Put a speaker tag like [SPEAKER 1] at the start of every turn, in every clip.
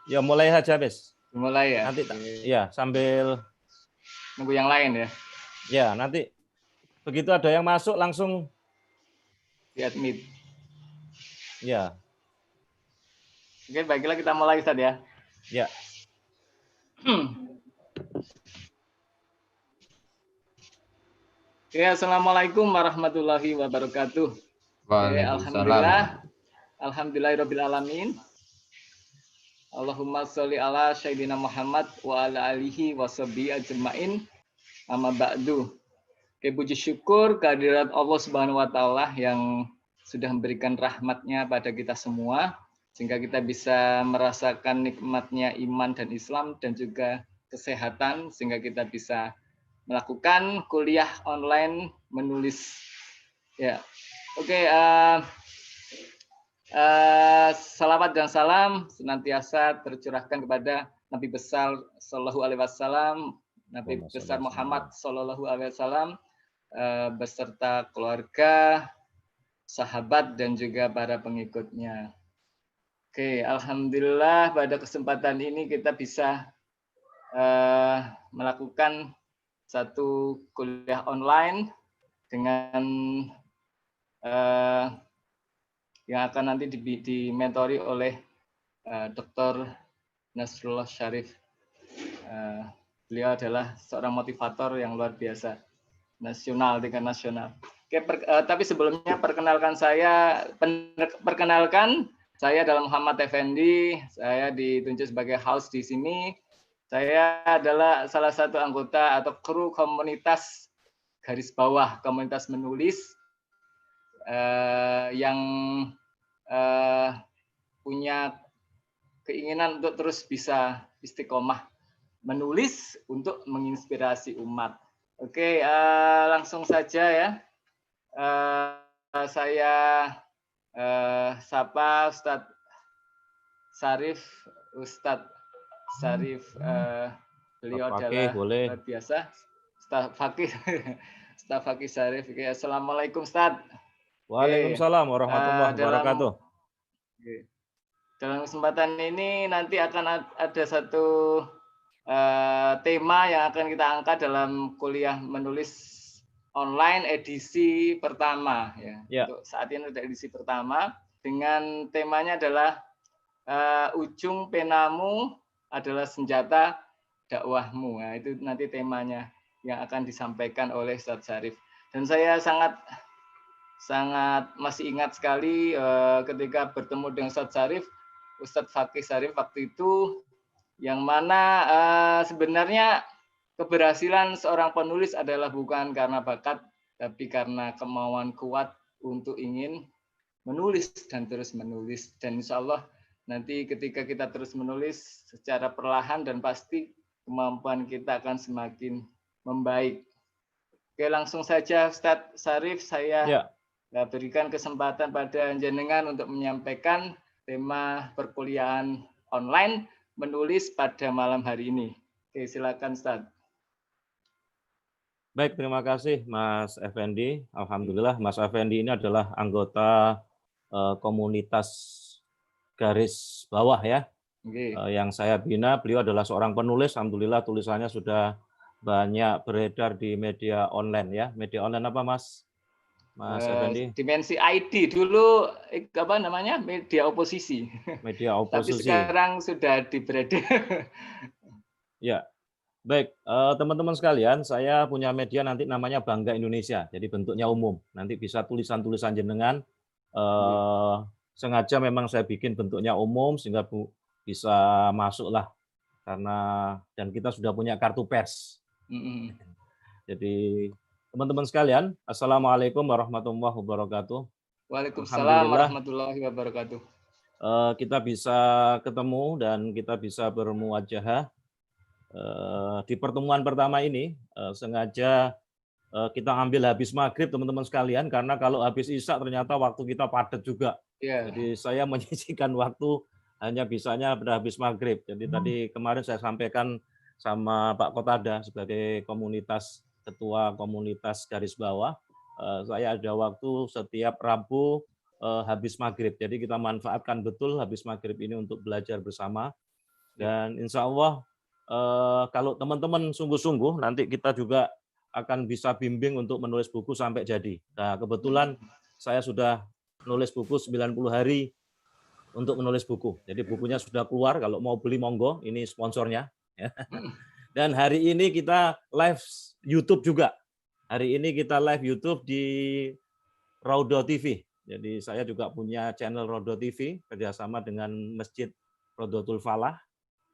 [SPEAKER 1] Ya mulai saja, Bis.
[SPEAKER 2] Mulai ya.
[SPEAKER 1] Nanti
[SPEAKER 2] Oke.
[SPEAKER 1] ya sambil
[SPEAKER 2] Nunggu yang lain ya.
[SPEAKER 1] ya nanti begitu ada yang masuk langsung
[SPEAKER 2] Di admit.
[SPEAKER 1] ya.
[SPEAKER 2] Oke, baiklah kita mulai Ustaz ya.
[SPEAKER 1] Ya.
[SPEAKER 2] Oke, assalamualaikum warahmatullahi wabarakatuh. Oke,
[SPEAKER 3] Waalaikumsalam.
[SPEAKER 2] alhamdulillahirabbil alamin. Allahumma sholli ala sayyidina Muhammad wa ala alihi washabihi ajmain. Amma ba'du. Oke, puji syukur kehadirat Allah Subhanahu wa taala yang sudah memberikan rahmatnya pada kita semua sehingga kita bisa merasakan nikmatnya iman dan Islam dan juga kesehatan sehingga kita bisa melakukan kuliah online menulis. Ya, oke. Salawat dan salam senantiasa tercurahkan kepada Nabi besar Shallallahu Alaihi Wasallam, Nabi besar Muhammad Shallallahu Alaihi Wasallam beserta keluarga, sahabat dan juga para pengikutnya. Oke, alhamdulillah pada kesempatan ini kita bisa melakukan satu kuliah online dengan yang akan nanti dimentori oleh Dr. Nasrullah Syarif. Beliau adalah seorang motivator yang luar biasa, nasional, tingkat nasional. Oke, tapi sebelumnya perkenalkan saya adalah Muhammad Effendi. Saya ditunjuk sebagai host di sini. Saya adalah salah satu anggota atau kru komunitas garis bawah, komunitas menulis yang punya keinginan untuk terus bisa istiqomah menulis untuk menginspirasi umat. Oke, langsung saja ya. Saya sapa Ustadz Syarif. Ustadz Syarif, beliau adalah luar biasa. Ustadz Fakih Syarif. Oke, assalamualaikum Ustadz.
[SPEAKER 1] Waalaikumsalam warahmatullahi wabarakatuh.
[SPEAKER 2] Dalam kesempatan ini nanti akan ada satu tema yang akan kita angkat dalam kuliah menulis online edisi pertama ya. Untuk saat ini sudah edisi pertama dengan temanya adalah ujung penamu adalah senjata dakwahmu. Nah, itu nanti temanya yang akan disampaikan oleh Ustadz Syarif. Dan saya sangat masih ingat sekali ketika bertemu dengan Ustadz Syarif, Ustadz Fakih Syarif waktu itu, yang mana sebenarnya keberhasilan seorang penulis adalah bukan karena bakat, tapi karena kemauan kuat untuk ingin menulis dan terus menulis. Dan insya Allah nanti ketika kita terus menulis secara perlahan dan pasti kemampuan kita akan semakin membaik. Oke, langsung saja Ustadz Syarif, saya berikan kesempatan pada jenengan untuk menyampaikan tema perkuliahan online menulis pada malam hari ini. Oke, silakan Ustadz.
[SPEAKER 1] Baik, terima kasih Mas Effendi. Alhamdulillah Mas Effendi ini adalah anggota komunitas garis bawah ya. Yang saya bina. Beliau adalah seorang penulis. Alhamdulillah tulisannya sudah banyak beredar di media online ya. Media online apa Mas Effendi?
[SPEAKER 2] Dimensi ID dulu apa namanya? Media oposisi.
[SPEAKER 1] Media oposisi.
[SPEAKER 2] Tapi sekarang sudah di-branding.
[SPEAKER 1] Ya. Baik, teman-teman sekalian, saya punya media nanti namanya Bangga Indonesia. Jadi bentuknya umum. Nanti bisa tulisan-tulisan jenengan. Sengaja memang saya bikin bentuknya umum sehingga bisa masuklah karena dan kita sudah punya kartu pers. Jadi teman-teman sekalian, assalamualaikum warahmatullahi wabarakatuh.
[SPEAKER 2] Waalaikumsalam warahmatullahi wabarakatuh.
[SPEAKER 1] Kita bisa ketemu dan kita bisa bermuwajahah. Di pertemuan pertama ini sengaja kita ambil habis maghrib teman-teman sekalian karena kalau habis isya ternyata waktu kita padat juga. Jadi saya menyisihkan waktu hanya bisanya pada habis maghrib. Jadi tadi kemarin saya sampaikan sama Pak Kotada sebagai ketua komunitas garis bawah. Saya ada waktu setiap Rabu habis maghrib. Jadi kita manfaatkan betul habis maghrib ini untuk belajar bersama. Dan insya Allah kalau teman-teman sungguh-sungguh, nanti kita juga akan bisa bimbing untuk menulis buku sampai jadi. Nah, kebetulan saya sudah nulis buku 90 hari untuk menulis buku. Jadi bukunya sudah keluar, kalau mau beli monggo, ini sponsornya. Dan hari ini kita live YouTube juga. Hari ini kita live YouTube di Raudhah TV. Jadi saya juga punya channel Raudhah TV kerjasama dengan Masjid Raudhatul Falah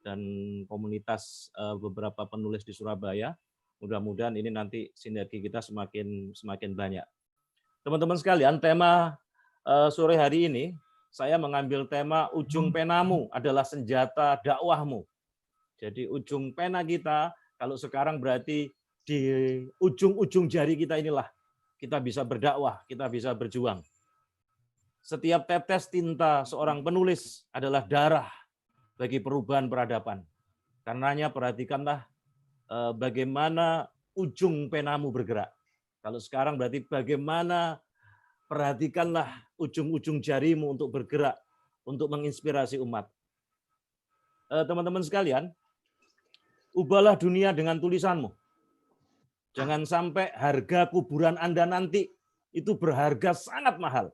[SPEAKER 1] dan komunitas beberapa penulis di Surabaya. Mudah-mudahan ini nanti sinergi kita semakin banyak. Teman-teman sekalian, tema sore hari ini saya mengambil tema ujung penamu adalah senjata dakwahmu. Jadi ujung pena kita kalau sekarang berarti di ujung-ujung jari kita inilah kita bisa berdakwah, kita bisa berjuang. Setiap tetes tinta seorang penulis adalah darah bagi perubahan peradaban. Karenanya perhatikanlah bagaimana ujung penamu bergerak. Kalau sekarang berarti bagaimana perhatikanlah ujung-ujung jarimu untuk bergerak, untuk menginspirasi umat. Teman-teman sekalian, ubahlah dunia dengan tulisanmu. Jangan sampai harga kuburan Anda nanti itu berharga sangat mahal.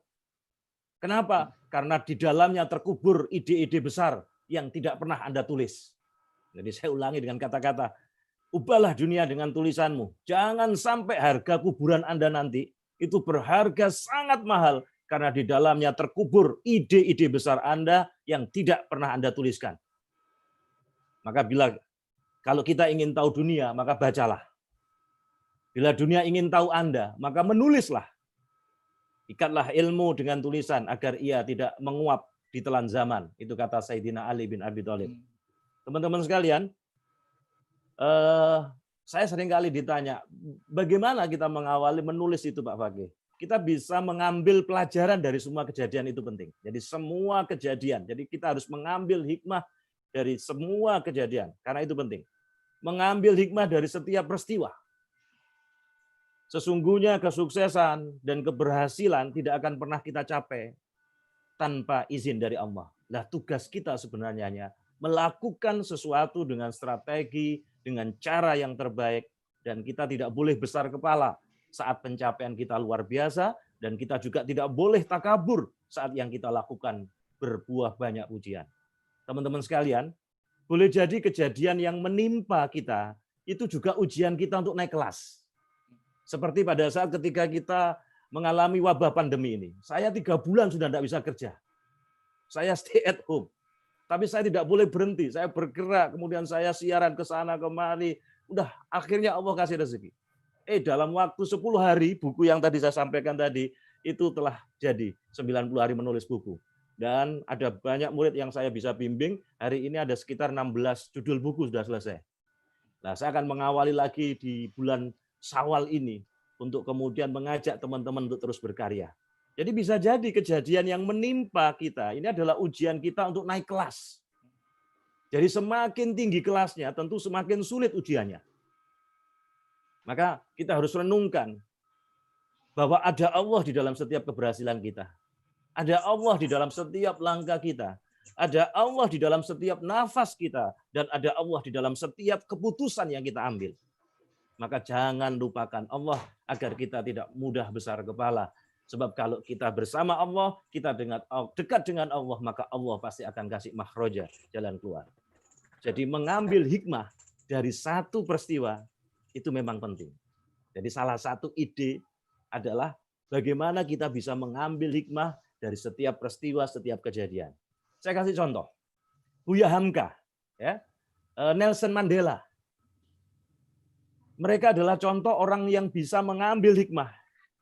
[SPEAKER 1] Kenapa? Karena di dalamnya terkubur ide-ide besar yang tidak pernah Anda tulis. Jadi saya ulangi dengan kata-kata, ubahlah dunia dengan tulisanmu. Jangan sampai harga kuburan Anda nanti itu berharga sangat mahal karena di dalamnya terkubur ide-ide besar Anda yang tidak pernah Anda tuliskan. Maka kalau kita ingin tahu dunia, maka bacalah. Bila dunia ingin tahu Anda, maka menulislah. Ikatlah ilmu dengan tulisan agar ia tidak menguap di telan zaman. Itu kata Sayyidina Ali bin Abi Thalib. Teman-teman sekalian, saya sering kali ditanya, bagaimana kita mengawali menulis itu Pak Fakih? Kita bisa mengambil pelajaran dari semua kejadian itu penting. Jadi semua kejadian, jadi kita harus mengambil hikmah dari semua kejadian, karena itu penting. Mengambil hikmah dari setiap peristiwa. Sesungguhnya kesuksesan dan keberhasilan tidak akan pernah kita capai tanpa izin dari Allah. Nah, tugas kita sebenarnya hanya melakukan sesuatu dengan strategi, dengan cara yang terbaik, dan kita tidak boleh besar kepala saat pencapaian kita luar biasa, dan kita juga tidak boleh takabur saat yang kita lakukan berbuah banyak pujian. Teman-teman sekalian, boleh jadi kejadian yang menimpa kita itu juga ujian kita untuk naik kelas. Seperti pada saat ketika kita mengalami wabah pandemi ini. Saya 3 bulan sudah tidak bisa kerja. Saya stay at home. Tapi saya tidak boleh berhenti. Saya bergerak, kemudian saya siaran ke sana kemari. Udah, akhirnya Allah kasih rezeki. Dalam waktu 10 hari, buku yang tadi saya sampaikan tadi, itu telah jadi 90 hari menulis buku. Dan ada banyak murid yang saya bisa bimbing. Hari ini ada sekitar 16 judul buku sudah selesai. Nah, saya akan mengawali lagi di bulan Syawal ini untuk kemudian mengajak teman-teman untuk terus berkarya. Jadi bisa jadi kejadian yang menimpa kita ini adalah ujian kita untuk naik kelas. Jadi semakin tinggi kelasnya, tentu semakin sulit ujiannya. Maka kita harus renungkan bahwa ada Allah di dalam setiap keberhasilan kita. Ada Allah di dalam setiap langkah kita. Ada Allah di dalam setiap nafas kita. Dan ada Allah di dalam setiap keputusan yang kita ambil. Maka jangan lupakan Allah agar kita tidak mudah besar kepala. Sebab kalau kita bersama Allah, kita dekat dengan Allah, maka Allah pasti akan kasih makhraja, jalan keluar. Jadi mengambil hikmah dari satu peristiwa itu memang penting. Jadi salah satu ide adalah bagaimana kita bisa mengambil hikmah dari setiap peristiwa, setiap kejadian. Saya kasih contoh. Buya Hamka, ya, Nelson Mandela. Mereka adalah contoh orang yang bisa mengambil hikmah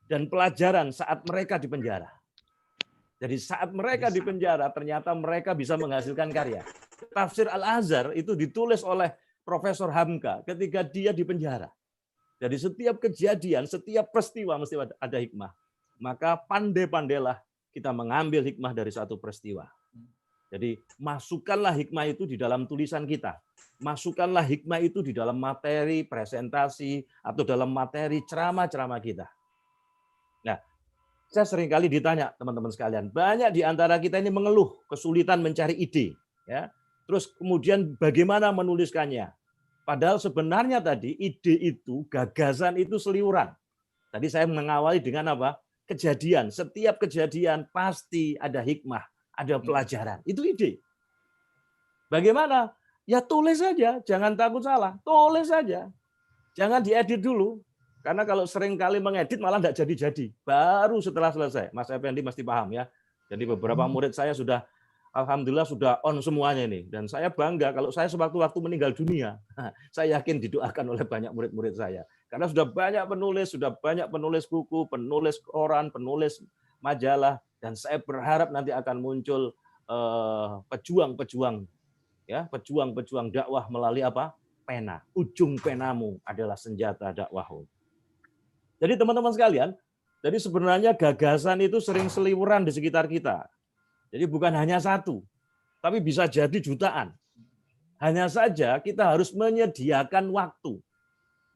[SPEAKER 1] dan pelajaran saat mereka di penjara. Jadi saat mereka di penjara, ternyata mereka bisa menghasilkan karya. Tafsir Al-Azhar itu ditulis oleh Profesor Hamka ketika dia di penjara. Jadi setiap kejadian, setiap peristiwa mesti ada hikmah. Maka pandai-pandailah kita mengambil hikmah dari satu peristiwa. Jadi masukkanlah hikmah itu di dalam tulisan kita. Masukkanlah hikmah itu di dalam materi presentasi atau dalam materi ceramah-ceramah kita. Nah, saya sering kali ditanya teman-teman sekalian, banyak di antara kita ini mengeluh kesulitan mencari ide, ya. Terus kemudian bagaimana menuliskannya. Padahal sebenarnya tadi ide itu, gagasan itu seliuran. Tadi saya mengawali dengan apa? Kejadian. Setiap kejadian pasti ada hikmah, ada pelajaran. Itu ide. Bagaimana? Ya tulis saja, jangan takut salah. Tulis saja. Jangan diedit dulu. Karena kalau sering kali mengedit malah tidak jadi-jadi. Baru setelah selesai. Mas Effendi mesti paham ya. Jadi beberapa murid saya sudah, alhamdulillah sudah on semuanya ini. Dan saya bangga kalau saya sewaktu-waktu meninggal dunia, saya yakin didoakan oleh banyak murid-murid saya. Karena sudah banyak penulis buku, penulis koran, penulis majalah. Dan saya berharap nanti akan muncul pejuang-pejuang, ya, pejuang-pejuang dakwah melalui apa? Pena. Ujung penamu adalah senjata dakwahmu. Jadi teman-teman sekalian, jadi sebenarnya gagasan itu sering seliweran di sekitar kita. Jadi bukan hanya satu, tapi bisa jadi jutaan. Hanya saja kita harus menyediakan waktu.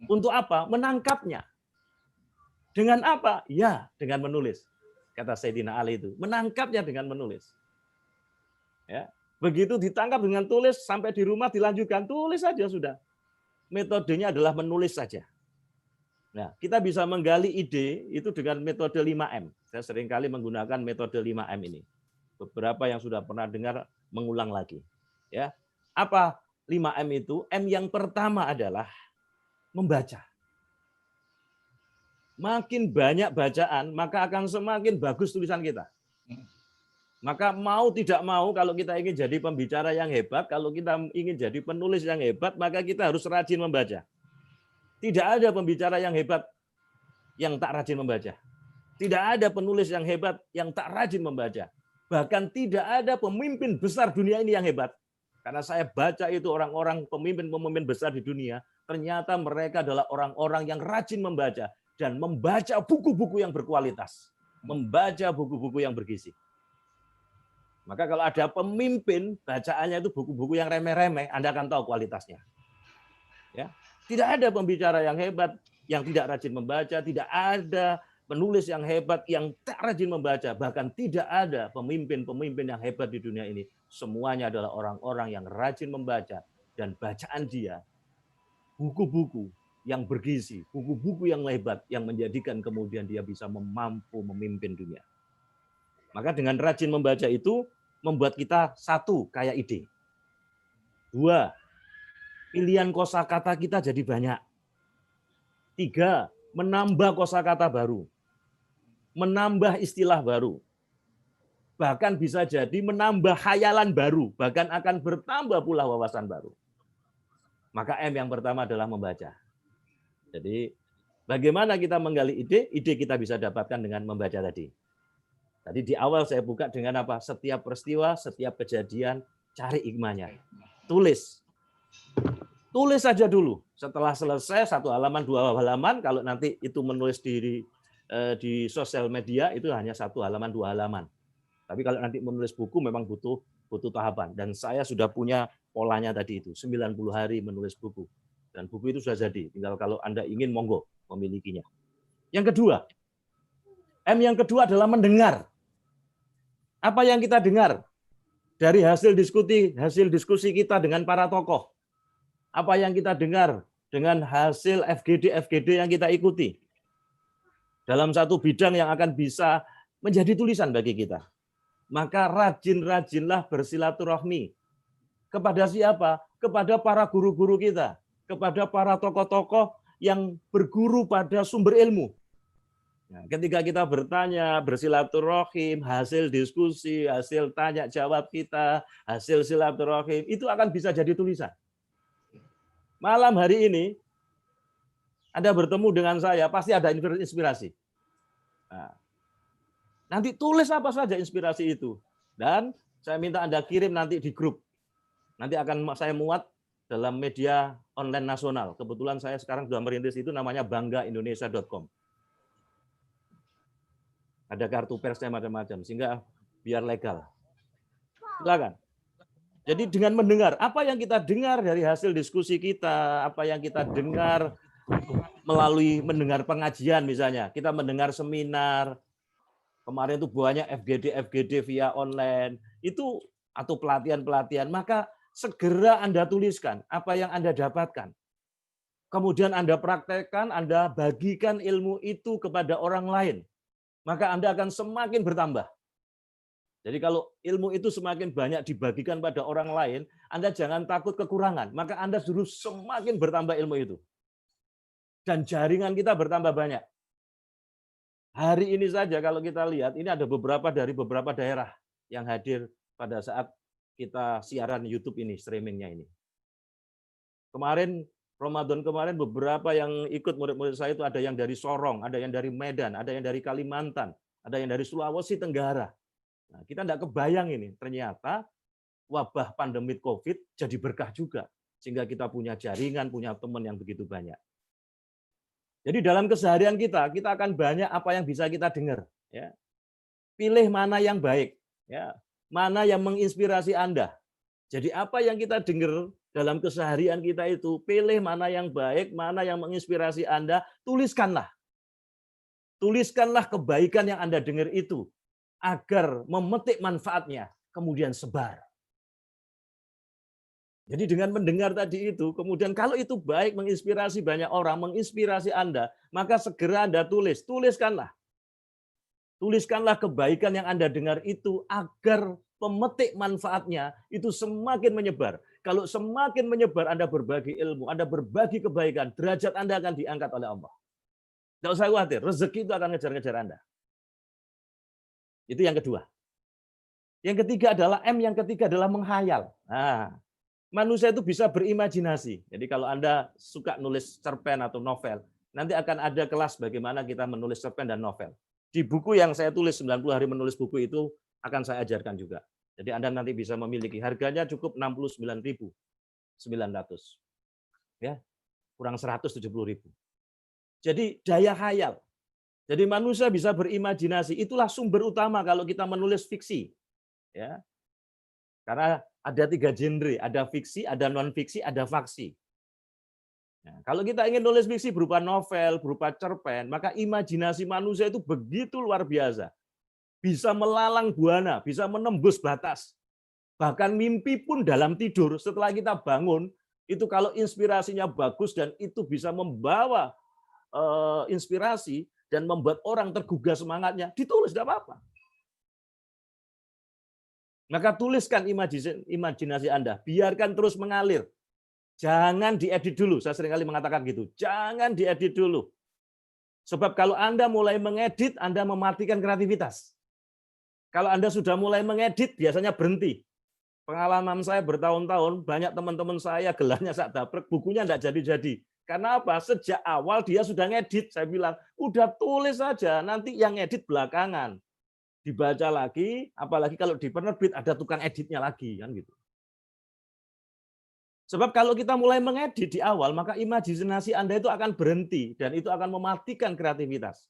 [SPEAKER 1] Untuk apa? Menangkapnya. Dengan apa? Ya, dengan menulis. Kata Sayyidina Ali itu, menangkapnya dengan menulis. Ya. Begitu ditangkap dengan tulis, sampai di rumah dilanjutkan, tulis saja sudah. Metodenya adalah menulis saja. Nah, kita bisa menggali ide itu dengan metode 5M. Saya seringkali menggunakan metode 5M ini. Beberapa yang sudah pernah dengar mengulang lagi. Ya. Apa 5M itu? M yang pertama adalah membaca. Makin banyak bacaan, maka akan semakin bagus tulisan kita. Maka mau tidak mau, kalau kita ingin jadi pembicara yang hebat, kalau kita ingin jadi penulis yang hebat, maka kita harus rajin membaca. Tidak ada pembicara yang hebat yang tak rajin membaca. Tidak ada penulis yang hebat yang tak rajin membaca. Bahkan tidak ada pemimpin besar dunia ini yang hebat. Karena saya baca itu orang-orang pemimpin-pemimpin besar di dunia, ternyata mereka adalah orang-orang yang rajin membaca dan membaca buku-buku yang berkualitas, membaca buku-buku yang bergizi. Maka kalau ada pemimpin bacaannya itu buku-buku yang remeh-remeh, Anda akan tahu kualitasnya. Ya. Tidak ada pembicara yang hebat yang tidak rajin membaca, tidak ada penulis yang hebat yang tak rajin membaca, bahkan tidak ada pemimpin-pemimpin yang hebat di dunia ini. Semuanya adalah orang-orang yang rajin membaca, dan bacaan dia buku-buku yang bergizi, buku-buku yang hebat yang menjadikan kemudian dia bisa mampu memimpin dunia. Maka dengan rajin membaca itu membuat kita satu, kaya ide. Dua, pilihan kosakata kita jadi banyak. Tiga, menambah kosakata baru. Menambah istilah baru. Bahkan bisa jadi menambah khayalan baru. Bahkan akan bertambah pula wawasan baru. Maka M yang pertama adalah membaca. Jadi bagaimana kita menggali ide? Ide kita bisa dapatkan dengan membaca tadi. Tadi di awal saya buka dengan apa? Setiap peristiwa, setiap kejadian, cari hikmahnya. Tulis. Tulis saja dulu. Setelah selesai 1 halaman, 2 halaman, kalau nanti itu menulis di sosial media itu hanya 1 halaman, 2 halaman. Tapi kalau nanti menulis buku memang butuh tahapan. Dan saya sudah punya polanya tadi itu, 90 hari menulis buku. Dan buku itu sudah jadi. Tinggal kalau Anda ingin monggo memilikinya. Yang kedua, M yang kedua adalah mendengar. Apa yang kita dengar dari hasil diskusi kita dengan para tokoh? Apa yang kita dengar dengan hasil FGD yang kita ikuti dalam satu bidang yang akan bisa menjadi tulisan bagi kita. Maka rajin-rajinlah bersilaturahmi. Kepada siapa? Kepada para guru-guru kita, kepada para tokoh-tokoh yang berguru pada sumber ilmu. Nah, ketika kita bertanya, bersilaturahim, hasil diskusi, hasil tanya jawab kita, hasil silaturahim, itu akan bisa jadi tulisan. Malam hari ini, Anda bertemu dengan saya, pasti ada inspirasi. Nah, nanti tulis apa saja inspirasi itu. Dan saya minta Anda kirim nanti di grup. Nanti akan saya muat dalam media online nasional. Kebetulan saya sekarang sudah merintis itu namanya banggaindonesia.com. Ada kartu persnya macam-macam, sehingga biar legal. Silakan. Jadi dengan mendengar, apa yang kita dengar dari hasil diskusi kita, apa yang kita dengar melalui mendengar pengajian misalnya, kita mendengar seminar, kemarin itu banyak FGD via online, itu atau pelatihan-pelatihan, maka segera Anda tuliskan apa yang Anda dapatkan. Kemudian Anda praktekkan, Anda bagikan ilmu itu kepada orang lain. Maka Anda akan semakin bertambah. Jadi kalau ilmu itu semakin banyak dibagikan pada orang lain, Anda jangan takut kekurangan. Maka Anda suruh semakin bertambah ilmu itu. Dan jaringan kita bertambah banyak. Hari ini saja kalau kita lihat, ini ada beberapa dari beberapa daerah yang hadir pada saat kita siaran YouTube ini, streamingnya ini. Kemarin, Ramadan kemarin beberapa yang ikut murid-murid saya itu ada yang dari Sorong, ada yang dari Medan, ada yang dari Kalimantan, ada yang dari Sulawesi Tenggara. Nah, kita tidak kebayang ini, ternyata wabah pandemi COVID jadi berkah juga. Sehingga kita punya jaringan, punya teman yang begitu banyak. Jadi dalam keseharian kita akan banyak apa yang bisa kita dengar. Ya. Pilih mana yang baik, ya. Mana yang menginspirasi Anda. Jadi apa yang kita dengar dalam keseharian kita itu, pilih mana yang baik, mana yang menginspirasi Anda, tuliskanlah. Tuliskanlah kebaikan yang Anda dengar itu, agar memetik manfaatnya, kemudian sebar. Jadi dengan mendengar tadi itu, kemudian kalau itu baik, menginspirasi banyak orang, menginspirasi Anda, maka segera Anda tulis. Tuliskanlah. Tuliskanlah kebaikan yang Anda dengar itu agar pemetik manfaatnya itu semakin menyebar. Kalau semakin menyebar, Anda berbagi ilmu, Anda berbagi kebaikan, derajat Anda akan diangkat oleh Allah. Tidak usah khawatir, rezeki itu akan ngejar-ngejar Anda. Itu yang kedua. Yang ketiga adalah M, yang ketiga adalah menghayal. Nah, manusia itu bisa berimajinasi. Jadi kalau Anda suka nulis cerpen atau novel, nanti akan ada kelas bagaimana kita menulis cerpen dan novel. Di buku yang saya tulis, 90 hari menulis buku itu, akan saya ajarkan juga. Jadi Anda nanti bisa memiliki, harganya cukup 69.900. Ya, kurang 170.000. Jadi daya khayal. Jadi manusia bisa berimajinasi, itulah sumber utama kalau kita menulis fiksi. Ya. Karena ada 3 genre, ada fiksi, ada non-fiksi, ada faksi. Nah, kalau kita ingin nulis fiksi berupa novel, berupa cerpen, maka imajinasi manusia itu begitu luar biasa. Bisa melalang buana, bisa menembus batas. Bahkan mimpi pun dalam tidur, setelah kita bangun, itu kalau inspirasinya bagus dan itu bisa membawa inspirasi dan membuat orang tergugah semangatnya, ditulis, tidak apa-apa. Maka tuliskan imajinasi Anda, biarkan terus mengalir. Jangan diedit dulu, saya seringkali mengatakan gitu. Jangan diedit dulu. Sebab kalau Anda mulai mengedit, Anda mematikan kreativitas. Kalau Anda sudah mulai mengedit, biasanya berhenti. Pengalaman saya bertahun-tahun, banyak teman-teman saya gelarnya sak daprek, bukunya tidak jadi-jadi. Karena apa? Sejak awal dia sudah ngedit. Saya bilang, udah tulis saja, nanti yang edit belakangan. Dibaca lagi, apalagi kalau di penerbit ada tukang editnya lagi, kan gitu. Sebab kalau kita mulai mengedit di awal, maka imajinasi Anda itu akan berhenti dan itu akan mematikan kreativitas.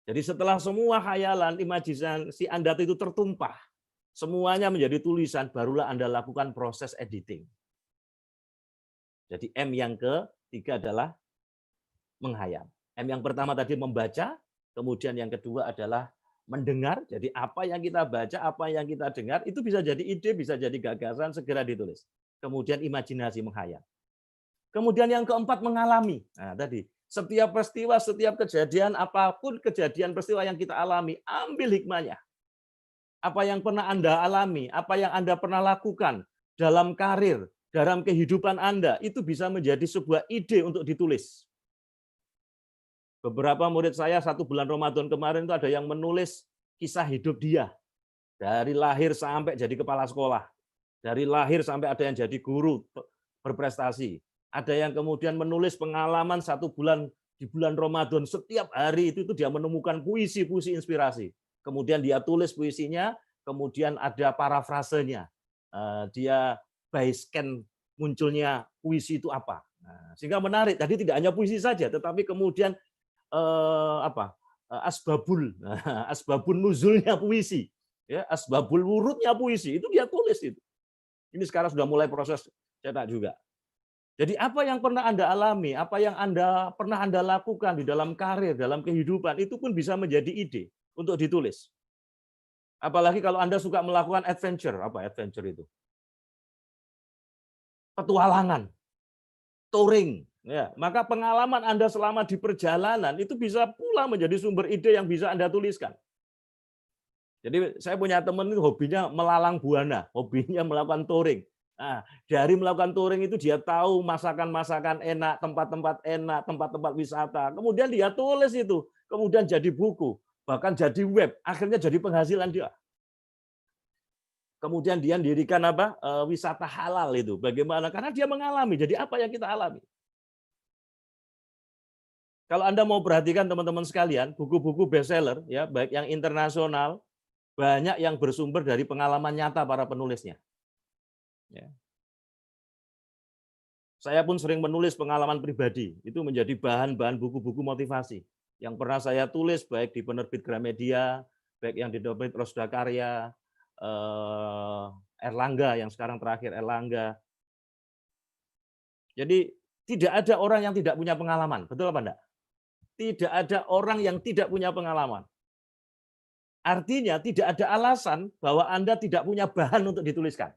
[SPEAKER 1] Jadi setelah semua khayalan, imajinasi Anda itu tertumpah, semuanya menjadi tulisan, barulah Anda lakukan proses editing. Jadi M yang ketiga adalah menghayal. M yang pertama tadi membaca, kemudian yang kedua adalah mendengar. Jadi apa yang kita baca, apa yang kita dengar, itu bisa jadi ide, bisa jadi gagasan, segera ditulis. Kemudian imajinasi, menghayal. Kemudian yang keempat mengalami. Nah, tadi setiap peristiwa, setiap kejadian, apapun kejadian peristiwa yang kita alami, ambil hikmahnya. Apa yang pernah Anda alami, apa yang Anda pernah lakukan dalam karir, dalam kehidupan Anda, itu bisa menjadi sebuah ide untuk ditulis. Beberapa murid saya 1 bulan Ramadan kemarin itu ada yang menulis kisah hidup dia. Dari lahir sampai jadi kepala sekolah. Dari lahir sampai ada yang jadi guru berprestasi. Ada yang kemudian menulis pengalaman 1 bulan di bulan Ramadan. Setiap hari itu dia menemukan puisi-puisi inspirasi. Kemudian dia tulis puisinya, kemudian ada parafrasenya. Dia by scan munculnya puisi itu apa. Nah, sehingga menarik. Tadi tidak hanya puisi saja, tetapi kemudian asbabun nuzulnya puisi, ya, asbabul wurudnya puisi, itu dia tulis itu. Ini sekarang sudah mulai proses cetak juga. Jadi apa yang pernah Anda alami, apa yang pernah Anda lakukan di dalam karir, dalam kehidupan, itu pun bisa menjadi ide untuk ditulis. Apalagi kalau Anda suka melakukan adventure, apa adventure itu? petualangan, touring. Ya, maka pengalaman Anda selama di perjalanan itu bisa pula menjadi sumber ide yang bisa Anda tuliskan. Jadi saya punya teman itu hobinya melalang buana, hobinya melakukan touring. Nah, dari melakukan touring itu dia tahu masakan-masakan enak, tempat-tempat enak, tempat-tempat wisata. Kemudian dia tulis itu, kemudian jadi buku, bahkan jadi web, akhirnya jadi penghasilan dia. Kemudian dia dirikan apa? Wisata halal itu. Bagaimana? Karena dia mengalami. Jadi apa yang kita alami? Kalau Anda mau perhatikan teman-teman sekalian, buku-buku bestseller ya, baik yang internasional, banyak yang bersumber dari pengalaman nyata para penulisnya. Ya. Saya pun sering menulis pengalaman pribadi, itu menjadi bahan-bahan buku-buku motivasi yang pernah saya tulis baik di penerbit Gramedia, baik yang diterbit Rosda Karya, Erlangga yang sekarang terakhir Erlangga. Jadi tidak ada orang yang tidak punya pengalaman, betul apa enggak? Tidak ada orang yang tidak punya pengalaman. Artinya tidak ada alasan bahwa Anda tidak punya bahan untuk dituliskan.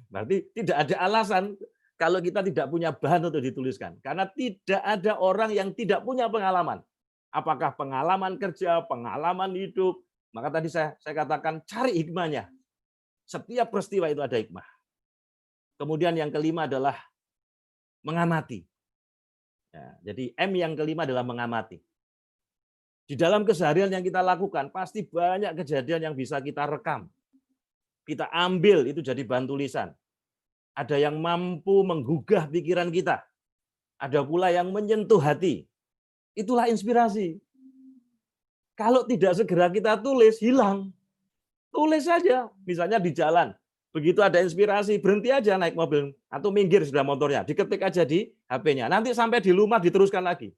[SPEAKER 1] Berarti tidak ada alasan kalau kita tidak punya bahan untuk dituliskan. Karena tidak ada orang yang tidak punya pengalaman. Apakah pengalaman kerja, pengalaman hidup. Maka tadi saya katakan cari hikmahnya. Setiap peristiwa itu ada hikmah. Kemudian yang kelima adalah mengamati. Ya, jadi M yang kelima adalah mengamati. Di dalam keseharian yang kita lakukan, pasti banyak kejadian yang bisa kita rekam. Kita ambil, itu jadi bahan tulisan. Ada yang mampu menggugah pikiran kita. Ada pula yang menyentuh hati. Itulah inspirasi. Kalau tidak segera kita tulis, hilang. Tulis saja. Misalnya di jalan. Begitu ada inspirasi, berhenti aja naik mobil atau minggir sudah motornya, diketik aja di HP-nya. Nanti sampai di rumah diteruskan lagi.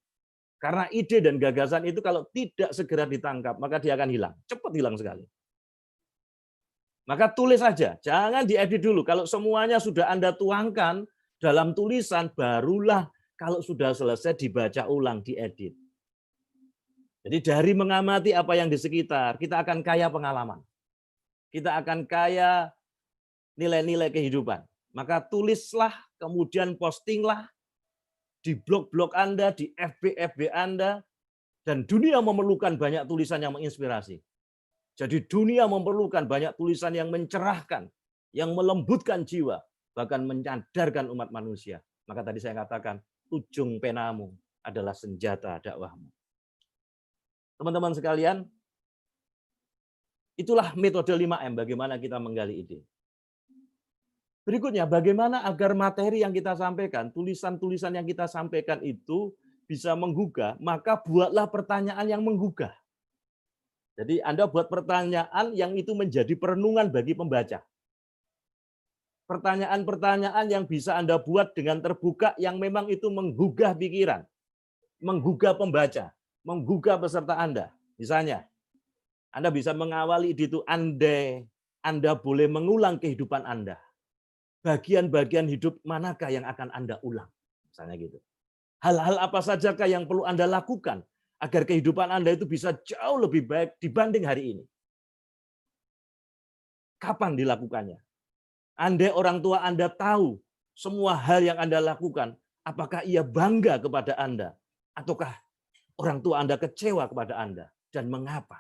[SPEAKER 1] Karena ide dan gagasan itu kalau tidak segera ditangkap, maka dia akan hilang. Cepat hilang sekali. Maka tulis saja, jangan diedit dulu. Kalau semuanya sudah Anda tuangkan dalam tulisan, barulah kalau sudah selesai dibaca ulang, diedit. Jadi dari mengamati apa yang di sekitar, kita akan kaya pengalaman. Kita akan kaya nilai-nilai kehidupan. Maka tulislah, kemudian postinglah di blog-blog Anda, di FB Anda, dan dunia memerlukan banyak tulisan yang menginspirasi. Jadi dunia memerlukan banyak tulisan yang mencerahkan, yang melembutkan jiwa, bahkan menyadarkan umat manusia. Maka tadi saya katakan, ujung penamu adalah senjata dakwahmu. Teman-teman sekalian, itulah metode 5M, bagaimana kita menggali ide. Berikutnya, bagaimana agar materi yang kita sampaikan, tulisan-tulisan yang kita sampaikan itu bisa menggugah, maka buatlah pertanyaan yang menggugah. Jadi Anda buat pertanyaan yang itu menjadi perenungan bagi pembaca. Pertanyaan-pertanyaan yang bisa Anda buat dengan terbuka yang memang itu menggugah pikiran, menggugah pembaca, menggugah peserta Anda. Misalnya, Anda bisa mengawali itu andai Anda boleh mengulang kehidupan Anda. Bagian-bagian hidup manakah yang akan Anda ulang? Misalnya gitu. Hal-hal apa sajakah yang perlu Anda lakukan agar kehidupan Anda itu bisa jauh lebih baik dibanding hari ini? Kapan dilakukannya? Andai orang tua Anda tahu semua hal yang Anda lakukan, apakah ia bangga kepada Anda? Ataukah orang tua Anda kecewa kepada Anda? Dan mengapa?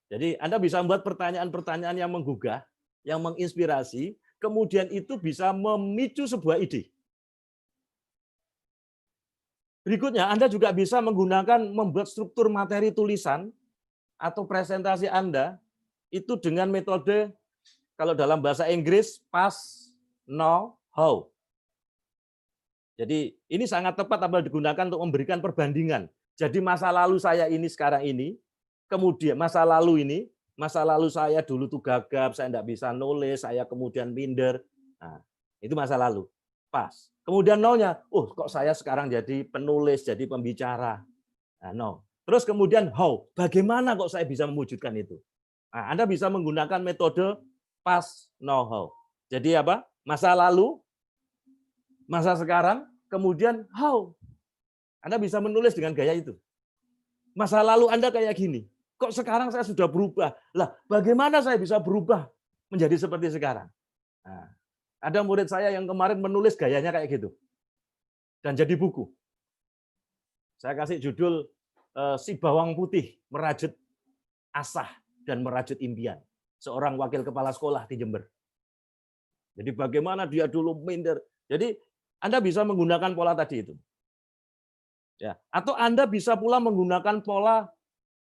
[SPEAKER 1] Jadi Anda bisa membuat pertanyaan-pertanyaan yang menggugah, yang menginspirasi, kemudian itu bisa memicu sebuah ide. Berikutnya, Anda juga bisa menggunakan membuat struktur materi tulisan atau presentasi Anda itu dengan metode, kalau dalam bahasa Inggris, past, now, how. Jadi ini sangat tepat apabila digunakan untuk memberikan perbandingan. Jadi masa lalu saya ini sekarang ini, kemudian masa lalu saya dulu tuh gagap, saya tidak bisa nulis, saya kemudian minder. Nah, itu masa lalu. Pas. Kemudian nolnya, kok saya sekarang jadi penulis, jadi pembicara. Nah, no. Terus kemudian how, bagaimana kok saya bisa mewujudkan itu? Nah, Anda bisa menggunakan metode past, now, how. Jadi apa? Masa lalu, masa sekarang, kemudian how. Anda bisa menulis dengan gaya itu. Masa lalu Anda kayak gini. Kok sekarang saya sudah berubah? Lah, bagaimana saya bisa berubah menjadi seperti sekarang? Nah, Ada murid saya yang kemarin menulis gayanya kayak gitu. Dan jadi buku. Saya kasih judul Si Bawang Putih Merajut Asah dan Merajut Impian. Seorang wakil kepala sekolah di Jember. Jadi bagaimana dia dulu minder. Jadi Anda bisa menggunakan pola tadi itu. Ya, atau Anda bisa pula menggunakan pola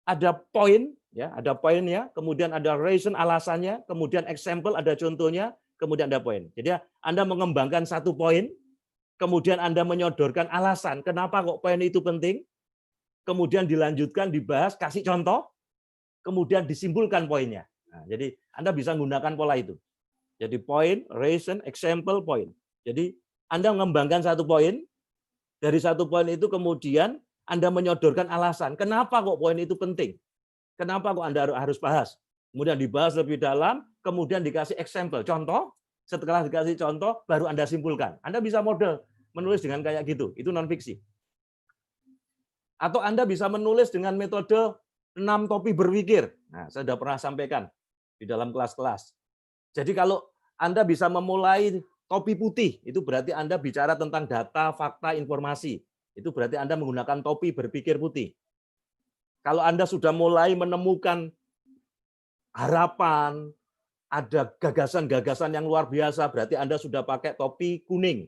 [SPEAKER 1] ada poin, ya, ada poinnya, kemudian ada reason alasannya, kemudian example ada contohnya, kemudian ada poin. Jadi Anda mengembangkan satu poin, kemudian Anda menyodorkan alasan kenapa kok poin itu penting, kemudian dilanjutkan dibahas, kasih contoh, kemudian disimpulkan poinnya. Nah, jadi Anda bisa menggunakan pola itu. Jadi poin, reason, example, poin. Jadi Anda mengembangkan satu poin, dari satu poin itu kemudian Anda menyodorkan alasan, kenapa kok poin itu penting? Kenapa kok Anda harus bahas? Kemudian dibahas lebih dalam, kemudian dikasih example, contoh, setelah dikasih contoh, baru Anda simpulkan. Anda bisa model menulis dengan kayak gitu, itu non-fiksi. Atau Anda bisa menulis dengan metode 6 topi berpikir. Nah, saya sudah pernah sampaikan di dalam kelas-kelas. Jadi kalau Anda bisa memulai topi putih, itu berarti Anda bicara tentang data, fakta, informasi. Itu berarti Anda menggunakan topi berpikir putih. Kalau Anda sudah mulai menemukan harapan, ada gagasan-gagasan yang luar biasa, berarti Anda sudah pakai topi kuning.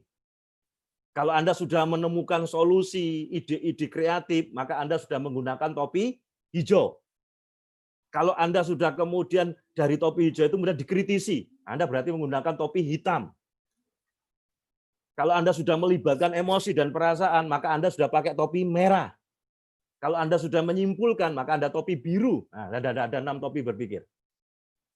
[SPEAKER 1] Kalau Anda sudah menemukan solusi, ide-ide kreatif, maka Anda sudah menggunakan topi hijau. Kalau Anda sudah kemudian dari topi hijau itu kemudian dikritisi, Anda berarti menggunakan topi hitam. Kalau Anda sudah melibatkan emosi dan perasaan, maka Anda sudah pakai topi merah. Kalau Anda sudah menyimpulkan, maka Anda topi biru. Nah, ada 6 topi berpikir.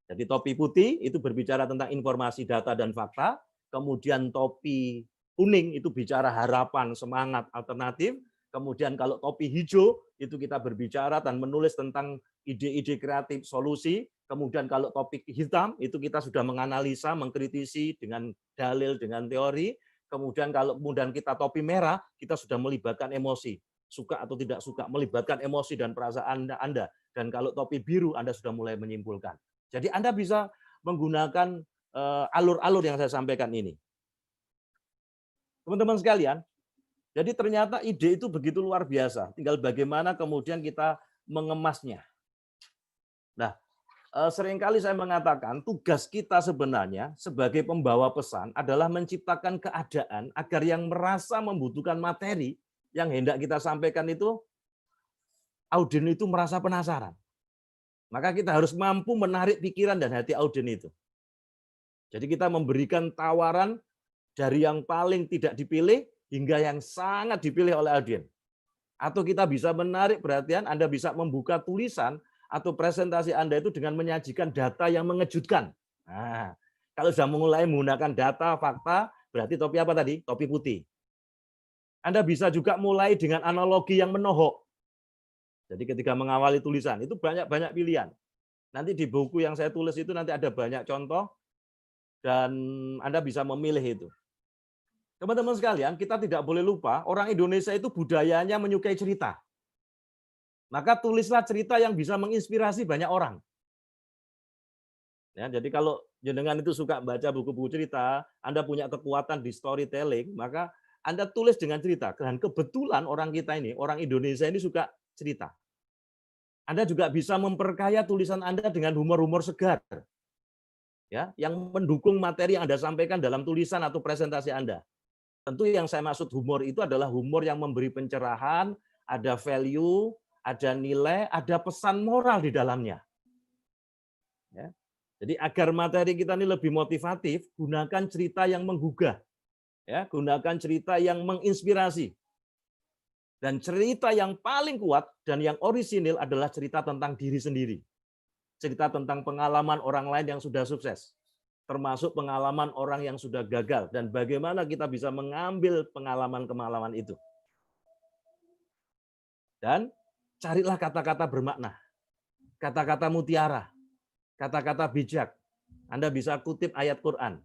[SPEAKER 1] Jadi topi putih itu berbicara tentang informasi, data, dan fakta. Kemudian topi kuning itu bicara harapan, semangat, alternatif. Kemudian kalau topi hijau itu kita berbicara dan menulis tentang ide-ide kreatif, solusi. Kemudian kalau topik hitam itu kita sudah menganalisa, mengkritisi dengan dalil, dengan teori. Kemudian kalau kemudian kita topi merah, kita sudah melibatkan emosi. Suka atau tidak suka, melibatkan emosi dan perasaan Anda. Dan kalau topi biru, Anda sudah mulai menyimpulkan. Jadi Anda bisa menggunakan alur-alur yang saya sampaikan ini. Teman-teman sekalian, jadi ternyata ide itu begitu luar biasa. Tinggal bagaimana kemudian kita mengemasnya. Nah, seringkali saya mengatakan tugas kita sebenarnya sebagai pembawa pesan adalah menciptakan keadaan agar yang merasa membutuhkan materi yang hendak kita sampaikan itu, audien itu merasa penasaran. Maka kita harus mampu menarik pikiran dan hati audien itu. Jadi kita memberikan tawaran dari yang paling tidak dipilih hingga yang sangat dipilih oleh audien. Atau kita bisa menarik perhatian, Anda bisa membuka tulisan atau presentasi Anda itu dengan menyajikan data yang mengejutkan. Nah, kalau sudah mulai menggunakan data, fakta, berarti topi apa tadi? Topi putih. Anda bisa juga mulai dengan analogi yang menohok. Jadi ketika mengawali tulisan, itu banyak-banyak pilihan. Nanti di buku yang saya tulis itu nanti ada banyak contoh, dan Anda bisa memilih itu. Teman-teman sekalian, kita tidak boleh lupa, orang Indonesia itu budayanya menyukai cerita. Maka tulislah cerita yang bisa menginspirasi banyak orang. Ya, jadi kalau jenengan itu suka baca buku-buku cerita, Anda punya kekuatan di storytelling, maka Anda tulis dengan cerita. Dan kebetulan orang kita ini, orang Indonesia ini suka cerita. Anda juga bisa memperkaya tulisan Anda dengan humor-humor segar. Ya, yang mendukung materi yang Anda sampaikan dalam tulisan atau presentasi Anda. Tentu yang saya maksud humor itu adalah humor yang memberi pencerahan, ada value, ada nilai, ada pesan moral di dalamnya. Ya. Jadi agar materi kita ini lebih motivatif, gunakan cerita yang menggugah. Ya, gunakan cerita yang menginspirasi. Dan cerita yang paling kuat dan yang orisinil adalah cerita tentang diri sendiri. Cerita tentang pengalaman orang lain yang sudah sukses. Termasuk pengalaman orang yang sudah gagal. Dan bagaimana kita bisa mengambil pengalaman-pengalaman itu. Dan carilah kata-kata bermakna. Kata-kata mutiara. Kata-kata bijak. Anda bisa kutip ayat Quran.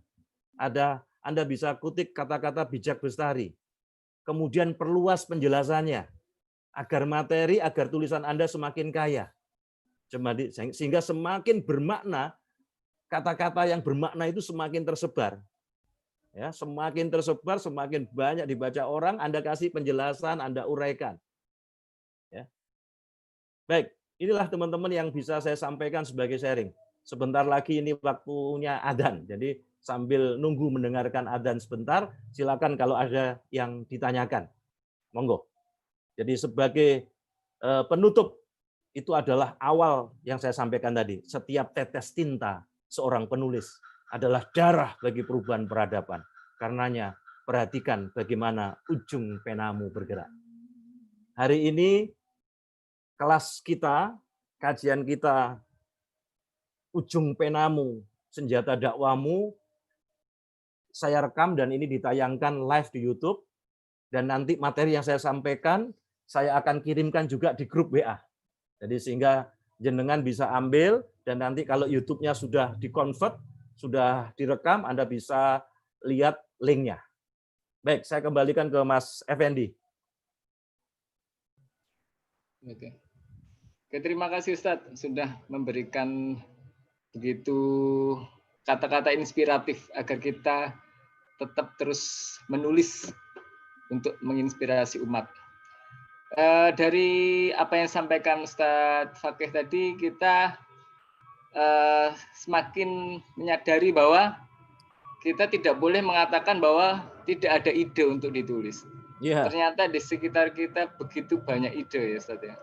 [SPEAKER 1] Anda bisa kutip kata-kata bijak bestari. Kemudian perluas penjelasannya. Agar materi, agar tulisan Anda semakin kaya. Sehingga semakin bermakna, kata-kata yang bermakna itu semakin tersebar. Ya, semakin tersebar, semakin banyak dibaca orang, Anda kasih penjelasan, Anda uraikan. Ya. Baik, inilah teman-teman yang bisa saya sampaikan sebagai sharing. Sebentar lagi ini waktunya adzan. Jadi sambil nunggu mendengarkan adzan sebentar, silakan kalau ada yang ditanyakan. Monggo. Jadi sebagai penutup, itu adalah awal yang saya sampaikan tadi. Setiap tetes tinta seorang penulis adalah darah bagi perubahan peradaban. Karenanya, perhatikan bagaimana ujung penamu bergerak. Hari ini, kelas kita, kajian kita, ujung penamu, senjata dakwamu, saya rekam dan ini ditayangkan live di YouTube. Dan nanti materi yang saya sampaikan, saya akan kirimkan juga di grup WA. Jadi sehingga jenengan bisa ambil, dan nanti kalau YouTube-nya sudah di-convert, sudah direkam, Anda bisa lihat link-nya. Baik, saya kembalikan ke Mas Effendi.
[SPEAKER 2] Oke. Oke, terima kasih Ustadz sudah memberikan begitu kata-kata inspiratif agar kita tetap terus menulis untuk menginspirasi umat. Dari apa yang disampaikan Ustadz Fakih tadi, kita semakin menyadari bahwa kita tidak boleh mengatakan bahwa tidak ada ide untuk ditulis.
[SPEAKER 1] Yeah.
[SPEAKER 2] Ternyata di sekitar kita begitu banyak ide ya Ustadz ya.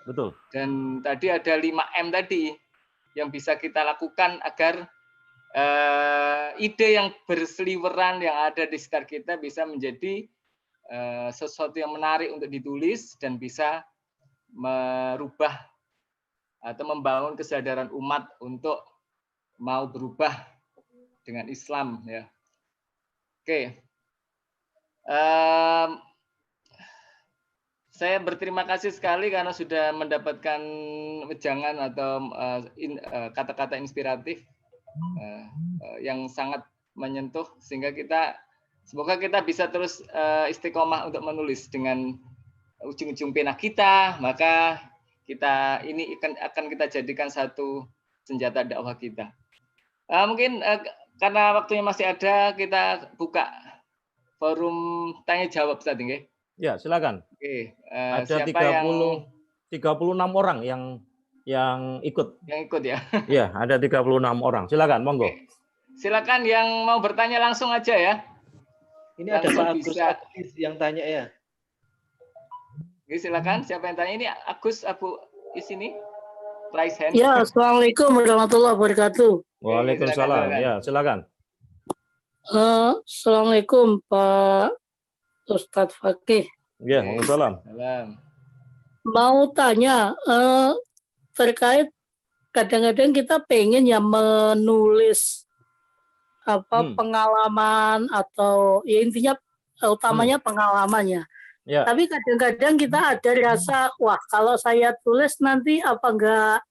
[SPEAKER 1] Betul.
[SPEAKER 2] Dan tadi ada 5M tadi yang bisa kita lakukan agar ide yang berseliweran yang ada di sekitar kita bisa menjadi sesuatu yang menarik untuk ditulis dan bisa merubah atau membangun kesadaran umat untuk mau berubah dengan Islam ya. Oke. Saya berterima kasih sekali karena sudah mendapatkan wejangan atau kata-kata inspiratif yang sangat menyentuh sehingga semoga kita bisa terus istiqomah untuk menulis dengan ujung-ujung pena kita, maka kita ini akan kita jadikan satu senjata dakwah kita. Mungkin karena waktunya masih ada, kita buka forum tanya jawab tadi, nggih.
[SPEAKER 1] Ya, silakan.
[SPEAKER 2] Oke,
[SPEAKER 1] ada
[SPEAKER 2] siapa
[SPEAKER 1] 36 orang yang ikut.
[SPEAKER 2] Yang ikut ya.
[SPEAKER 1] Ya, ada 36 orang. Silakan, monggo.
[SPEAKER 2] Oke. Silakan yang mau bertanya langsung aja ya.
[SPEAKER 3] Ini ada Pak Agus yang tanya ya.
[SPEAKER 2] Oke, silakan. Siapa yang tanya ini? Agus Abu di sini. Raise hand.
[SPEAKER 4] Ya, assalamualaikum warahmatullahi wabarakatuh.
[SPEAKER 1] Waalaikumsalam. Ya, silakan.
[SPEAKER 4] Assalamualaikum Pak Ustadz Fakih.
[SPEAKER 1] Ya, waalaikumsalam.
[SPEAKER 4] Mau tanya terkait kadang-kadang kita pengen ya menulis pengalaman atau ya intinya utamanya pengalamannya. Ya. Tapi kadang-kadang kita ada rasa, wah kalau saya tulis nanti apa enggak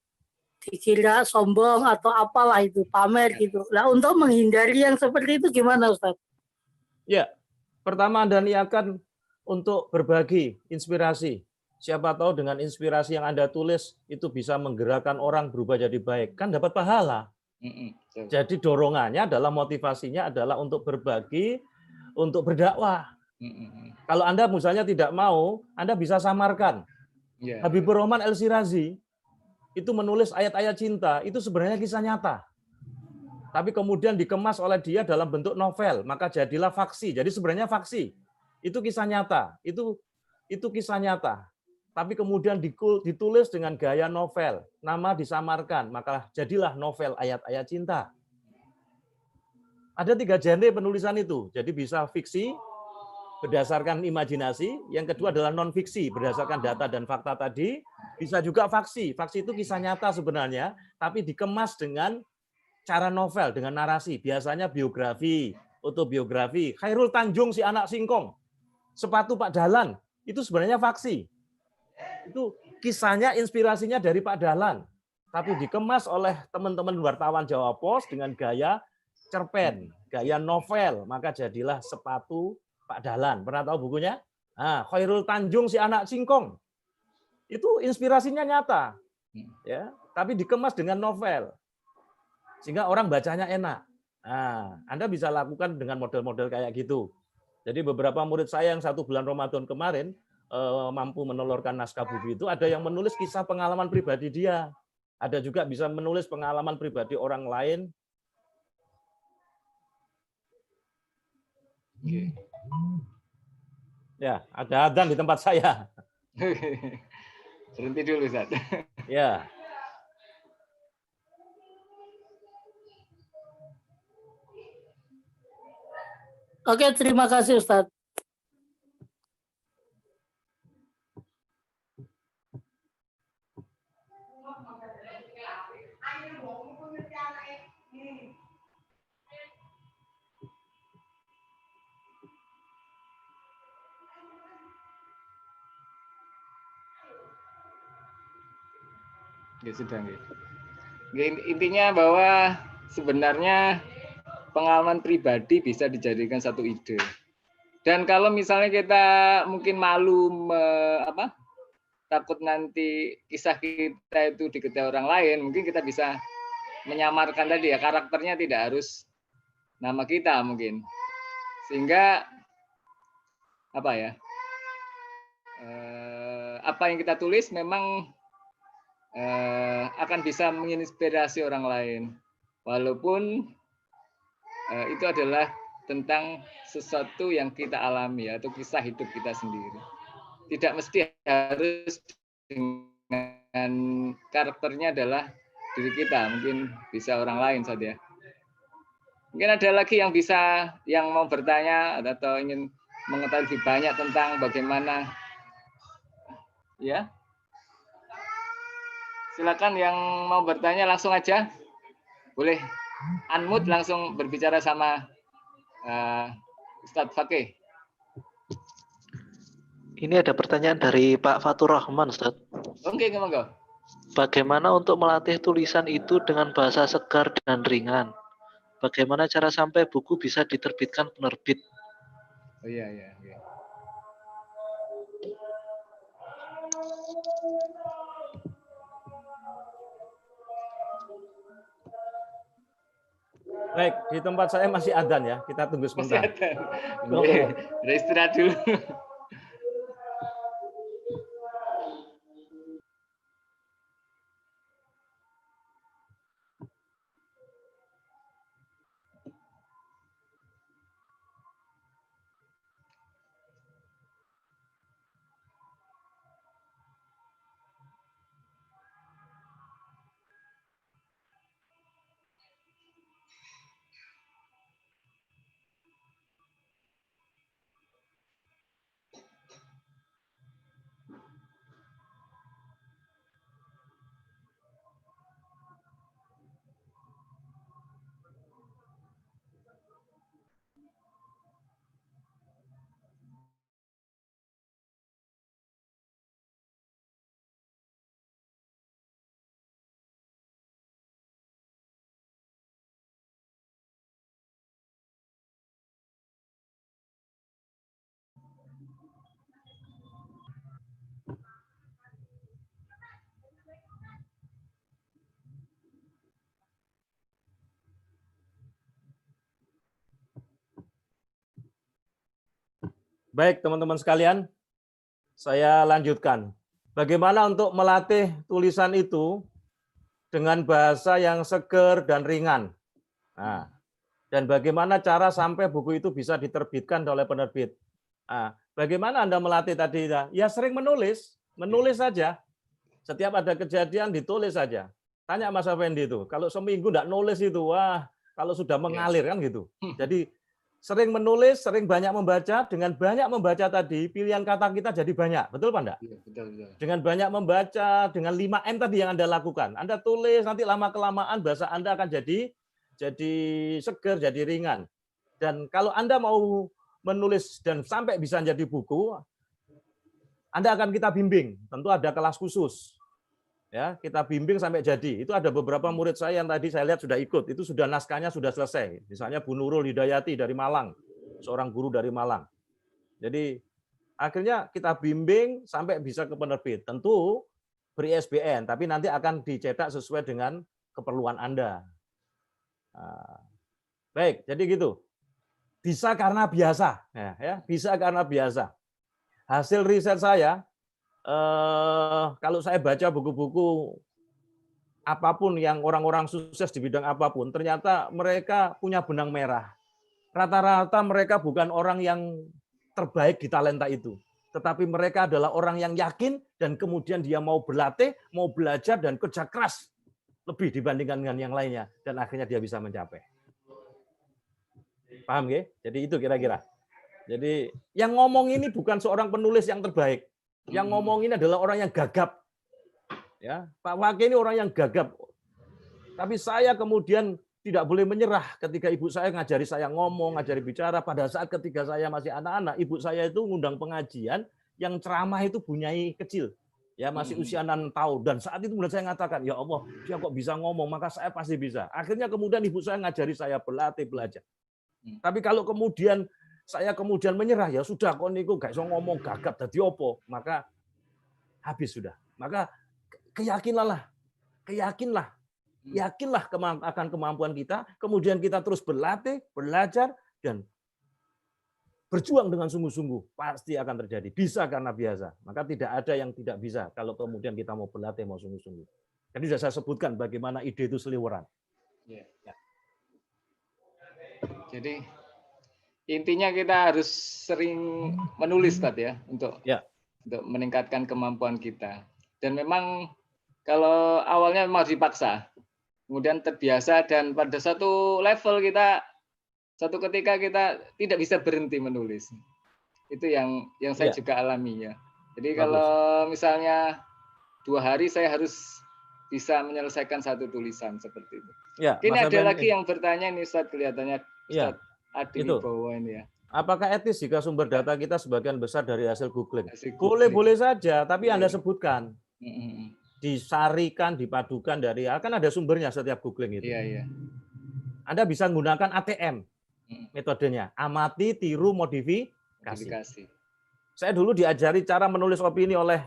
[SPEAKER 4] dikira sombong atau apalah itu, pamer gitu. Nah untuk menghindari yang seperti itu gimana Ustaz?
[SPEAKER 1] Ya, pertama Anda niatkan untuk berbagi inspirasi. Siapa tahu dengan inspirasi yang Anda tulis itu bisa menggerakkan orang berubah jadi baik. Kan dapat pahala. Jadi dorongannya adalah motivasinya adalah untuk berbagi, untuk berdakwah. Kalau Anda misalnya tidak mau, Anda bisa samarkan. Habibur Rahman El-Shirazi itu menulis ayat-ayat cinta, itu sebenarnya kisah nyata. Tapi kemudian dikemas oleh dia dalam bentuk novel, maka jadilah faksi. Jadi sebenarnya faksi. Itu kisah nyata, itu kisah nyata. Tapi kemudian ditulis dengan gaya novel, nama disamarkan, maka jadilah novel ayat-ayat cinta. Ada 3 genre penulisan itu, jadi bisa fiksi, berdasarkan imajinasi, yang kedua adalah non-fiksi, berdasarkan data dan fakta tadi, bisa juga faksi. Faksi itu kisah nyata sebenarnya, tapi dikemas dengan cara novel, dengan narasi, biasanya biografi, autobiografi. Khairul Tanjung si anak singkong, sepatu Pak Dahlan, itu sebenarnya faksi. Itu kisahnya, inspirasinya dari Pak Dahlan, tapi dikemas oleh teman-teman wartawan Jawa Pos dengan gaya cerpen, gaya novel, maka jadilah sepatu Pak Dahlan. Pernah tahu bukunya? Nah, Khairul Tanjung si anak singkong. Itu inspirasinya nyata. Ya, tapi dikemas dengan novel. Sehingga orang bacanya enak. Nah, Anda bisa lakukan dengan model-model kayak gitu. Jadi beberapa murid saya yang 1 bulan Ramadan kemarin mampu menelurkan naskah buku itu, ada yang menulis kisah pengalaman pribadi dia. Ada juga bisa menulis pengalaman pribadi orang lain. Ya, ada adzan di tempat saya.
[SPEAKER 2] Berhenti dulu, Ustaz.
[SPEAKER 1] Ya.
[SPEAKER 4] Oke, terima kasih Ustadz.
[SPEAKER 2] Ya, sudah. Intinya bahwa sebenarnya pengalaman pribadi bisa dijadikan satu ide. Dan kalau misalnya kita mungkin malu takut nanti kisah kita itu diketahui orang lain, mungkin kita bisa menyamarkan tadi ya, karakternya tidak harus nama kita mungkin. Sehingga apa ya? Apa yang kita tulis memang akan bisa menginspirasi orang lain. Walaupun itu adalah tentang sesuatu yang kita alami atau kisah hidup kita sendiri. Tidak mesti harus dengan karakternya adalah diri kita, mungkin bisa orang lain saja. Mungkin ada lagi yang mau bertanya atau ingin mengetahui lebih banyak tentang bagaimana, ya. Silakan yang mau bertanya langsung aja, boleh unmute langsung berbicara sama Ustadz Fakih.
[SPEAKER 3] Ini ada pertanyaan dari Pak Fatur Rahman, Ustaz.
[SPEAKER 2] Oke, monggo.
[SPEAKER 3] Bagaimana untuk melatih tulisan itu dengan bahasa segar dan ringan? Bagaimana cara sampai buku bisa diterbitkan penerbit?
[SPEAKER 2] Oh iya.
[SPEAKER 1] Baik, di tempat saya masih adzan ya. Kita tunggu sebentar.
[SPEAKER 2] Oke, istirahat dulu.
[SPEAKER 1] Baik, teman-teman sekalian, saya lanjutkan. Bagaimana untuk melatih tulisan itu dengan bahasa yang segar dan ringan? Nah, dan bagaimana cara sampai buku itu bisa diterbitkan oleh penerbit? Nah, bagaimana Anda melatih tadi? Ya sering menulis saja. Setiap ada kejadian ditulis saja. Tanya Mas Effendi itu, kalau seminggu enggak nulis itu, wah, kalau sudah mengalir kan gitu. Jadi sering menulis, sering banyak membaca, dengan banyak membaca tadi, pilihan kata kita jadi banyak. Betul Pak enggak?
[SPEAKER 2] Iya, betul.
[SPEAKER 1] Dengan banyak membaca, dengan 5M tadi yang Anda lakukan. Anda tulis, nanti lama-kelamaan bahasa Anda akan jadi segar, jadi ringan. Dan kalau Anda mau menulis dan sampai bisa jadi buku, Anda akan kita bimbing. Tentu ada kelas khusus. Ya, kita bimbing sampai jadi. Itu ada beberapa murid saya yang tadi saya lihat sudah ikut. Itu sudah naskahnya sudah selesai. Misalnya Bu Nurul Hidayati dari Malang, seorang guru dari Malang. Jadi akhirnya kita bimbing sampai bisa ke penerbit. Tentu beri ISBN, tapi nanti akan dicetak sesuai dengan keperluan Anda. Baik, jadi gitu. Bisa karena biasa, ya, bisa karena biasa. Hasil riset saya, kalau saya baca buku-buku apapun yang orang-orang sukses di bidang apapun, ternyata mereka punya benang merah. Rata-rata mereka bukan orang yang terbaik di talenta itu, tetapi mereka adalah orang yang yakin dan kemudian dia mau berlatih, mau belajar dan kerja keras lebih dibandingkan dengan yang lainnya, dan akhirnya dia bisa mencapai. Paham ya? Jadi itu kira-kira. Jadi yang ngomong ini bukan seorang penulis yang terbaik. Yang ngomong ini adalah orang yang gagap. Ya, Pak Fakih ini orang yang gagap. Tapi saya kemudian tidak boleh menyerah ketika ibu saya ngajari saya ngomong, ngajari bicara. Pada saat ketika saya masih anak-anak, ibu saya itu ngundang pengajian yang ceramah itu bunyai kecil. Ya, masih usia 6 tahun. Dan saat itu kemudian saya mengatakan, ya Allah, dia kok bisa ngomong, maka saya pasti bisa. Akhirnya kemudian ibu saya ngajari saya berlatih, belajar. Tapi kalau kemudian saya menyerah, ya sudah kok niku gak iso ngomong, gagap dadi opo, maka habis sudah. Maka yakinlah akan kemampuan kita, kemudian kita terus berlatih, belajar, dan berjuang dengan sungguh-sungguh, pasti akan terjadi. Bisa karena biasa. Maka tidak ada yang tidak bisa kalau kemudian kita mau berlatih, mau sungguh-sungguh. Jadi sudah saya sebutkan bagaimana ide itu seliweran.
[SPEAKER 2] Ya. Jadi intinya kita harus sering menulis tadi ya untuk meningkatkan kemampuan kita. Dan memang kalau awalnya memang dipaksa, kemudian terbiasa dan pada satu level satu ketika kita tidak bisa berhenti menulis. Itu yang saya juga alami ya. Jadi kalau misalnya 2 hari saya harus bisa menyelesaikan satu tulisan seperti itu.
[SPEAKER 1] Ya,
[SPEAKER 2] ini ada lagi yang bertanya nih Ustaz, kelihatannya Ustaz Adi Wibowo ini ya.
[SPEAKER 1] Apakah etis jika sumber data kita sebagian besar dari hasil googling? Boleh saja, tapi Anda sebutkan. Disarikan, dipadukan dari, kan ada sumbernya setiap googling itu.
[SPEAKER 2] Iya.
[SPEAKER 1] Anda bisa menggunakan ATM metodenya, amati, tiru, modifikasi. Saya dulu diajari cara menulis opini oleh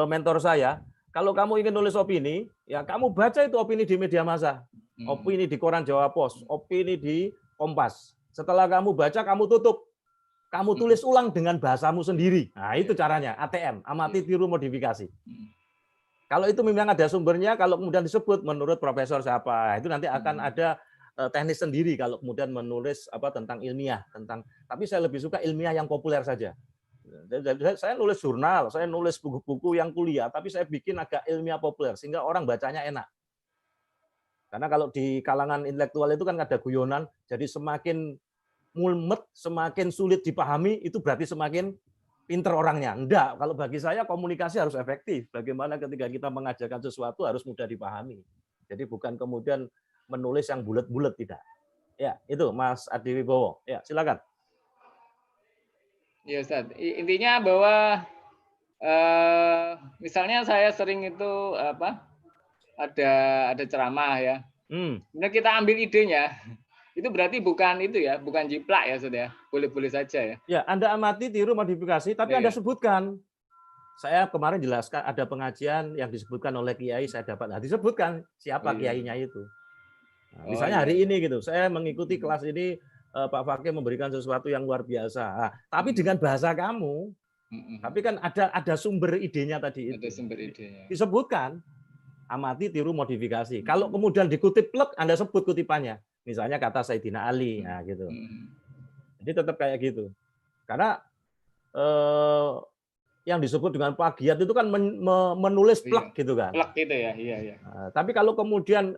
[SPEAKER 1] mentor saya. Kalau kamu ingin nulis opini, ya kamu baca itu opini di media massa, opini di koran Jawa Pos, opini di Kompas. Setelah kamu baca, kamu tutup. Kamu tulis ulang dengan bahasamu sendiri. Nah, itu caranya, ATM, amati, tiru, modifikasi. Kalau itu memang ada sumbernya, kalau kemudian disebut menurut profesor siapa, itu nanti akan ada teknis sendiri kalau kemudian menulis tentang ilmiah, tapi saya lebih suka ilmiah yang populer saja. Saya nulis jurnal, saya nulis buku-buku yang kuliah, tapi saya bikin agak ilmiah populer sehingga orang bacanya enak. Karena kalau di kalangan intelektual itu kan ada guyonan, jadi semakin mulmet, semakin sulit dipahami, itu berarti semakin pinter orangnya. Enggak, kalau bagi saya komunikasi harus efektif. Bagaimana ketika kita mengajarkan sesuatu harus mudah dipahami. Jadi bukan kemudian menulis yang bulat-bulat, tidak. Ya, itu Mas Adi Wibowo. Ya, silakan.
[SPEAKER 2] Ya, Ustaz. Intinya bahwa misalnya saya sering itu ada ceramah ya. Kemudian kita ambil idenya. Itu berarti bukan itu ya, bukan jiplak ya, Ustaz ya. Boleh-boleh saja ya.
[SPEAKER 1] Ya, Anda amati, tiru, modifikasi, tapi Anda sebutkan. Saya kemarin jelaskan ada pengajian yang disebutkan oleh kiai, saya dapat disebutkan siapa kiainya itu. Nah, misalnya hari ini gitu, saya mengikuti kelas ini, Pak Fakih memberikan sesuatu yang luar biasa. Nah, tapi dengan bahasa kamu, tapi kan ada sumber idenya tadi itu.
[SPEAKER 2] Ada sumber idenya.
[SPEAKER 1] Disebutkan, amati, tiru, modifikasi. Kalau kemudian dikutip plek, Anda sebut kutipannya. Misalnya kata Sayyidina Ali, nah gitu. Jadi tetap kayak gitu. Karena yang disebut dengan plagiat itu kan menulis plek gitu kan.
[SPEAKER 2] Plek gitu ya, iya.
[SPEAKER 1] Nah, tapi kalau kemudian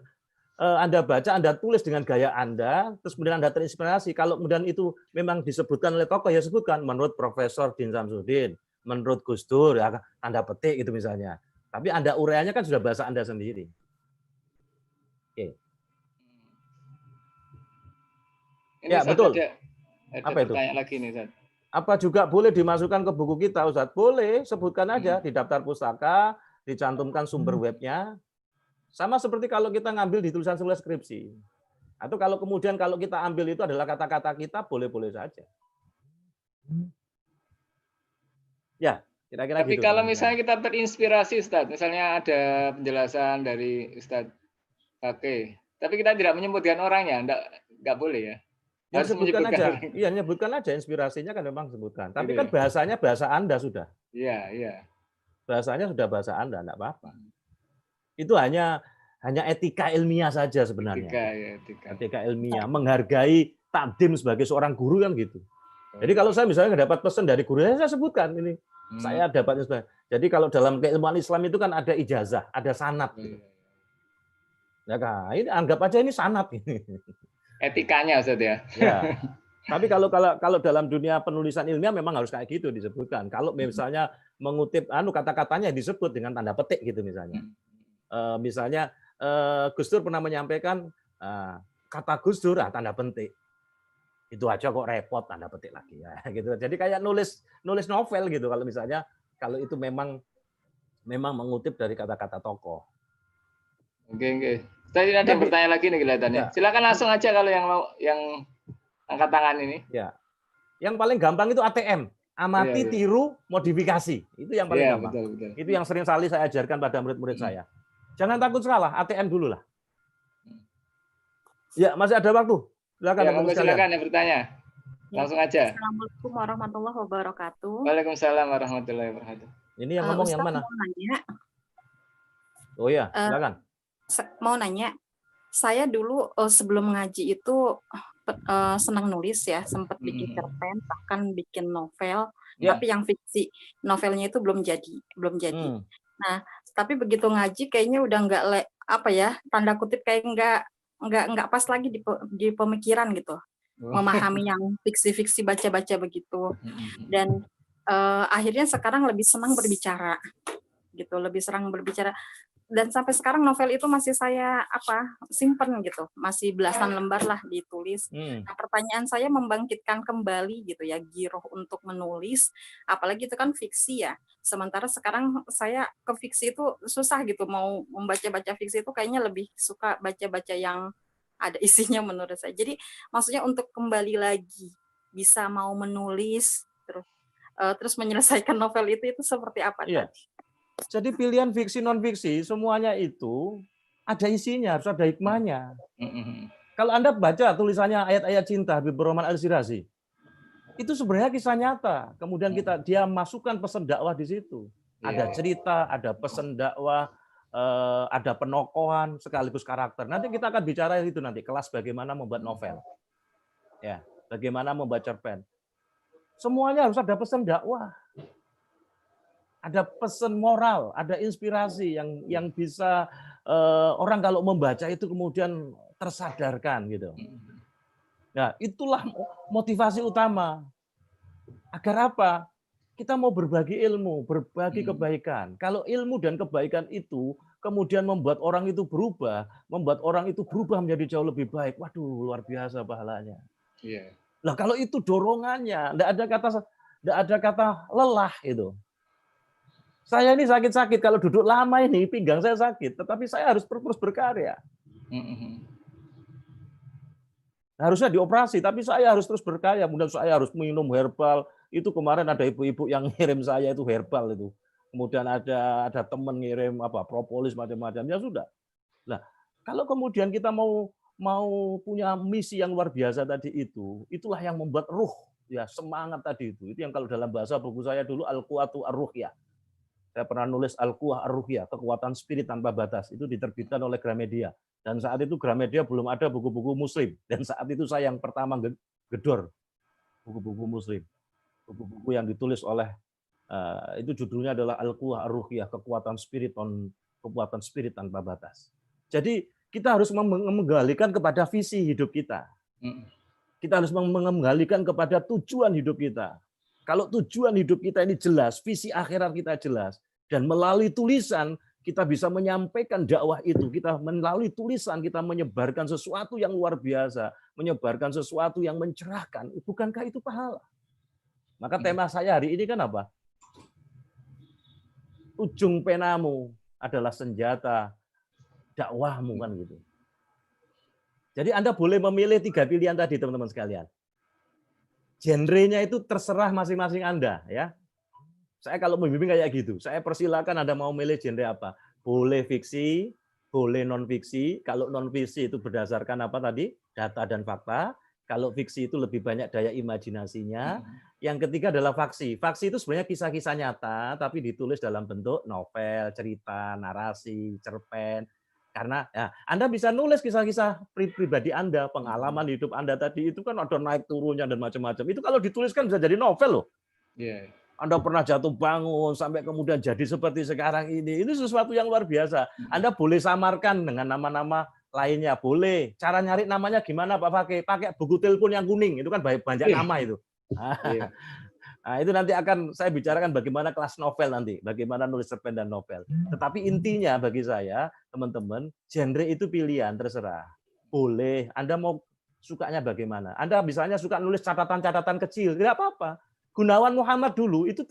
[SPEAKER 1] Anda baca, Anda tulis dengan gaya Anda, terus kemudian Anda terinspirasi. Kalau kemudian itu memang disebutkan oleh tokoh, ya sebutkan menurut Profesor Din Samsudin, menurut Gus Dur, ya, tanda petik itu misalnya. Tapi Anda uraiannya kan sudah bahasa Anda sendiri. Oke.
[SPEAKER 2] Ini
[SPEAKER 1] ya, betul.
[SPEAKER 2] Ada
[SPEAKER 1] apa itu?
[SPEAKER 2] Tanya lagi nih, Ustaz.
[SPEAKER 1] Apa juga boleh dimasukkan ke buku kita, Ustaz? Boleh, sebutkan aja di daftar pustaka, dicantumkan sumber webnya. Sama seperti kalau kita ngambil di tulisan skripsi. Atau kalau kemudian kalau kita ambil itu adalah kata-kata kita, boleh-boleh saja. Ya, kira-kira
[SPEAKER 2] gitu. Tapi kalau misalnya kita terinspirasi, Ustaz, misalnya ada penjelasan dari Ustaz Fakih, Tapi kita tidak menyebutkan orangnya, enggak boleh ya.
[SPEAKER 1] Ya, sebutkan aja. Iya, nyebutkan aja inspirasinya kan memang sebutkan. Tapi kan bahasanya bahasa Anda sudah.
[SPEAKER 2] Iya, iya.
[SPEAKER 1] Bahasanya sudah bahasa Anda, enggak apa-apa. Itu hanya etika ilmiah saja sebenarnya. Etika ilmiah, menghargai takdim sebagai seorang guru kan gitu. Jadi kalau saya misalnya dapat pesan dari guru, saya sebutkan ini. Saya dapatnya. Jadi kalau dalam keilmuan Islam itu kan ada ijazah, ada sanad. Gitu. Ya kan, ini anggap aja ini sanad ini.
[SPEAKER 2] Etikanya Ustaz ya.
[SPEAKER 1] Ya. Tapi kalau dalam dunia penulisan ilmiah memang harus kayak gitu disebutkan. Kalau misalnya mengutip kata-katanya disebut dengan tanda petik gitu misalnya. Misalnya Gus Dur pernah menyampaikan kata Gus Dur tanda petik. Itu aja kok repot tanda petik lagi ya gitu. Jadi kayak nulis novel gitu kalau misalnya kalau itu memang mengutip dari kata-kata tokoh.
[SPEAKER 2] Oke. Tadi ada yang bertanya lagi nih kelihatannya. Ya. Silakan langsung aja kalau yang angkat tangan ini. Ya.
[SPEAKER 1] Yang paling gampang itu ATM. Amati, tiru, modifikasi. Itu yang paling gampang. Betul. Itu yang sering kali saya ajarkan pada murid-murid saya. Jangan takut salah, ATM dulu lah. Ya, masih ada waktu.
[SPEAKER 2] Silakan yang bertanya. Langsung aja.
[SPEAKER 5] Assalamualaikum warahmatullahi wabarakatuh.
[SPEAKER 2] Waalaikumsalam warahmatullahi wabarakatuh.
[SPEAKER 1] Ini yang ngomong yang mana?
[SPEAKER 5] Mau nanya.
[SPEAKER 1] Oh ya, silakan.
[SPEAKER 5] Mau nanya, saya dulu sebelum ngaji itu senang nulis ya, sempat bikin cerpen, bahkan bikin novel, tapi yang fiksi. Novelnya itu belum jadi. Nah, tapi begitu ngaji kayaknya udah tanda kutip kayak nggak pas lagi di pemikiran gitu. Memahami yang fiksi-fiksi baca-baca begitu. Dan akhirnya sekarang lebih senang berbicara. Gitu, lebih senang berbicara. Dan sampai sekarang novel itu masih saya simpen gitu, masih belasan lembar lah ditulis. Nah, pertanyaan saya membangkitkan kembali gitu ya giroh untuk menulis, apalagi itu kan fiksi ya. Sementara sekarang saya ke fiksi itu susah gitu, mau membaca-baca fiksi itu kayaknya lebih suka baca-baca yang ada isinya menurut saya. Jadi maksudnya untuk kembali lagi bisa mau menulis terus menyelesaikan novel itu seperti apa tadi?
[SPEAKER 1] Jadi pilihan fiksi non-fiksi semuanya itu ada isinya, harus ada hikmahnya. Kalau Anda baca tulisannya ayat-ayat cinta Habibur Rahman Al-Shirazi, itu sebenarnya kisah nyata. Kemudian dia masukkan pesan dakwah di situ. Ada cerita, ada pesan dakwah, ada penokohan sekaligus karakter. Nanti kita akan bicara itu nanti kelas bagaimana membuat novel. Ya, bagaimana membuat cerpen. Semuanya harus ada pesan dakwah. Ada pesan moral, ada inspirasi yang bisa orang kalau membaca itu kemudian tersadarkan gitu. Nah, itulah motivasi utama. Agar apa? Kita mau berbagi ilmu, berbagi kebaikan. Kalau ilmu dan kebaikan itu kemudian membuat orang itu berubah menjadi jauh lebih baik. Waduh, luar biasa pahalanya. Nah, kalau itu dorongannya, enggak ada kata lelah itu. Saya ini sakit-sakit kalau duduk lama ini pinggang saya sakit, tetapi saya harus terus berkarya. Harusnya dioperasi, tapi saya harus terus berkarya. Kemudian saya harus minum herbal. Itu kemarin ada ibu-ibu yang ngirim saya itu herbal itu. Kemudian ada teman ngirim propolis macam-macam. Ya sudah. Nah, kalau kemudian kita mau punya misi yang luar biasa tadi itu, itulah yang membuat ruh ya semangat tadi itu. Itu yang kalau dalam bahasa buku saya dulu Al-Quwatu Ar-Ruhiyah. Saya pernah nulis Al-Quwah Ar-Ruhiyah, kekuatan spirit tanpa batas. Itu diterbitkan oleh Gramedia. Dan saat itu Gramedia belum ada buku-buku Muslim. Dan saat itu saya yang pertama gedor buku-buku Muslim. Buku-buku yang ditulis oleh, itu judulnya adalah Al-Quwah Ar-Ruhiyah, kekuatan spirit tanpa batas. Jadi kita harus menggalikan kepada visi hidup kita. Kita harus menggalikan kepada tujuan hidup kita. Kalau tujuan hidup kita ini jelas, visi akhirat kita jelas, dan melalui tulisan kita bisa menyampaikan dakwah itu, kita melalui tulisan kita menyebarkan sesuatu yang luar biasa, menyebarkan sesuatu yang mencerahkan, bukankah itu pahala? Maka tema saya hari ini kan apa? Ujung penamu adalah senjata dakwahmu kan gitu. Jadi Anda boleh memilih 3 pilihan tadi teman-teman sekalian. Genrenya itu terserah masing-masing Anda ya. Saya kalau membimbing kayak gitu, saya persilakan Anda mau milih genre apa. Boleh fiksi, boleh non-fiksi. Kalau non-fiksi itu berdasarkan apa tadi? Data dan fakta. Kalau fiksi itu lebih banyak daya imajinasinya. Yang ketiga adalah faksi. Faksi itu sebenarnya kisah-kisah nyata, tapi ditulis dalam bentuk novel, cerita, narasi, cerpen. Karena ya, Anda bisa nulis kisah-kisah pribadi Anda, pengalaman hidup Anda tadi itu kan ada naik turunnya dan macam-macam. Itu kalau dituliskan bisa jadi novel loh.
[SPEAKER 2] Yeah.
[SPEAKER 1] Anda pernah jatuh bangun sampai kemudian jadi seperti sekarang ini. Ini sesuatu yang luar biasa. Anda boleh samarkan dengan nama-nama lainnya, boleh. Cara nyari namanya gimana Pak Fakih? Pakai buku telepon yang kuning, itu kan banyak nama itu. Nah, itu nanti akan saya bicarakan bagaimana kelas novel nanti, bagaimana nulis cerpen dan novel. Tetapi intinya bagi saya, teman-teman, genre itu pilihan, terserah. Boleh, Anda mau sukanya bagaimana. Anda misalnya suka nulis catatan-catatan kecil, tidak apa-apa. Gunawan Muhammad dulu itu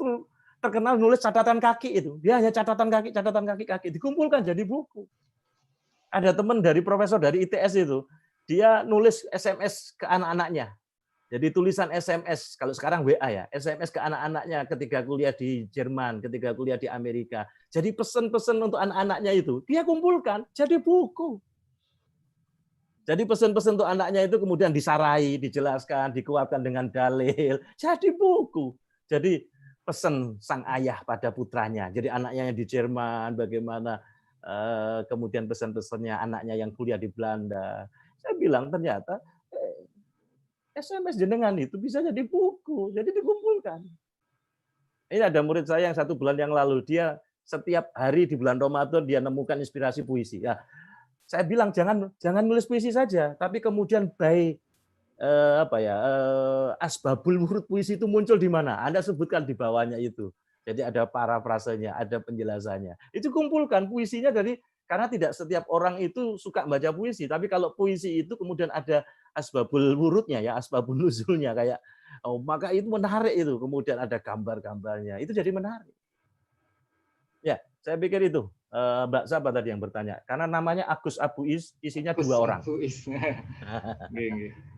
[SPEAKER 1] terkenal nulis catatan kaki itu. Dia hanya catatan kaki, dikumpulkan jadi buku. Ada teman dari profesor dari ITS itu, dia nulis SMS ke anak-anaknya. Jadi tulisan SMS, kalau sekarang WA ya, SMS ke anak-anaknya ketika kuliah di Jerman, ketika kuliah di Amerika. Jadi pesan-pesan untuk anak-anaknya itu, dia kumpulkan, jadi buku. Jadi pesan-pesan untuk anaknya itu kemudian disarai, dijelaskan, dikuatkan dengan dalil, jadi buku. Jadi pesan sang ayah pada putranya. Jadi anaknya yang di Jerman, bagaimana kemudian pesan-pesannya anaknya yang kuliah di Belanda. Saya bilang ternyata SMS jenengan itu bisa jadi buku, jadi dikumpulkan. Ini ada murid saya yang 1 bulan yang lalu, dia setiap hari di bulan Ramadan dia nemukan inspirasi puisi. Ya, saya bilang jangan nulis puisi saja, tapi kemudian asbabul wurud puisi itu muncul di mana? Anda sebutkan di bawahnya itu. Jadi ada parafrasenya, ada penjelasannya. Itu kumpulkan puisinya karena tidak setiap orang itu suka baca puisi, tapi kalau puisi itu kemudian ada asbabul wurudnya ya, asbabul nuzulnya kayak maka itu menarik itu, kemudian ada gambar-gambarnya. Itu jadi menarik. Ya, saya pikir itu. Mbak siapa tadi yang bertanya? Karena namanya Agus Abu Is, isinya 2 orang.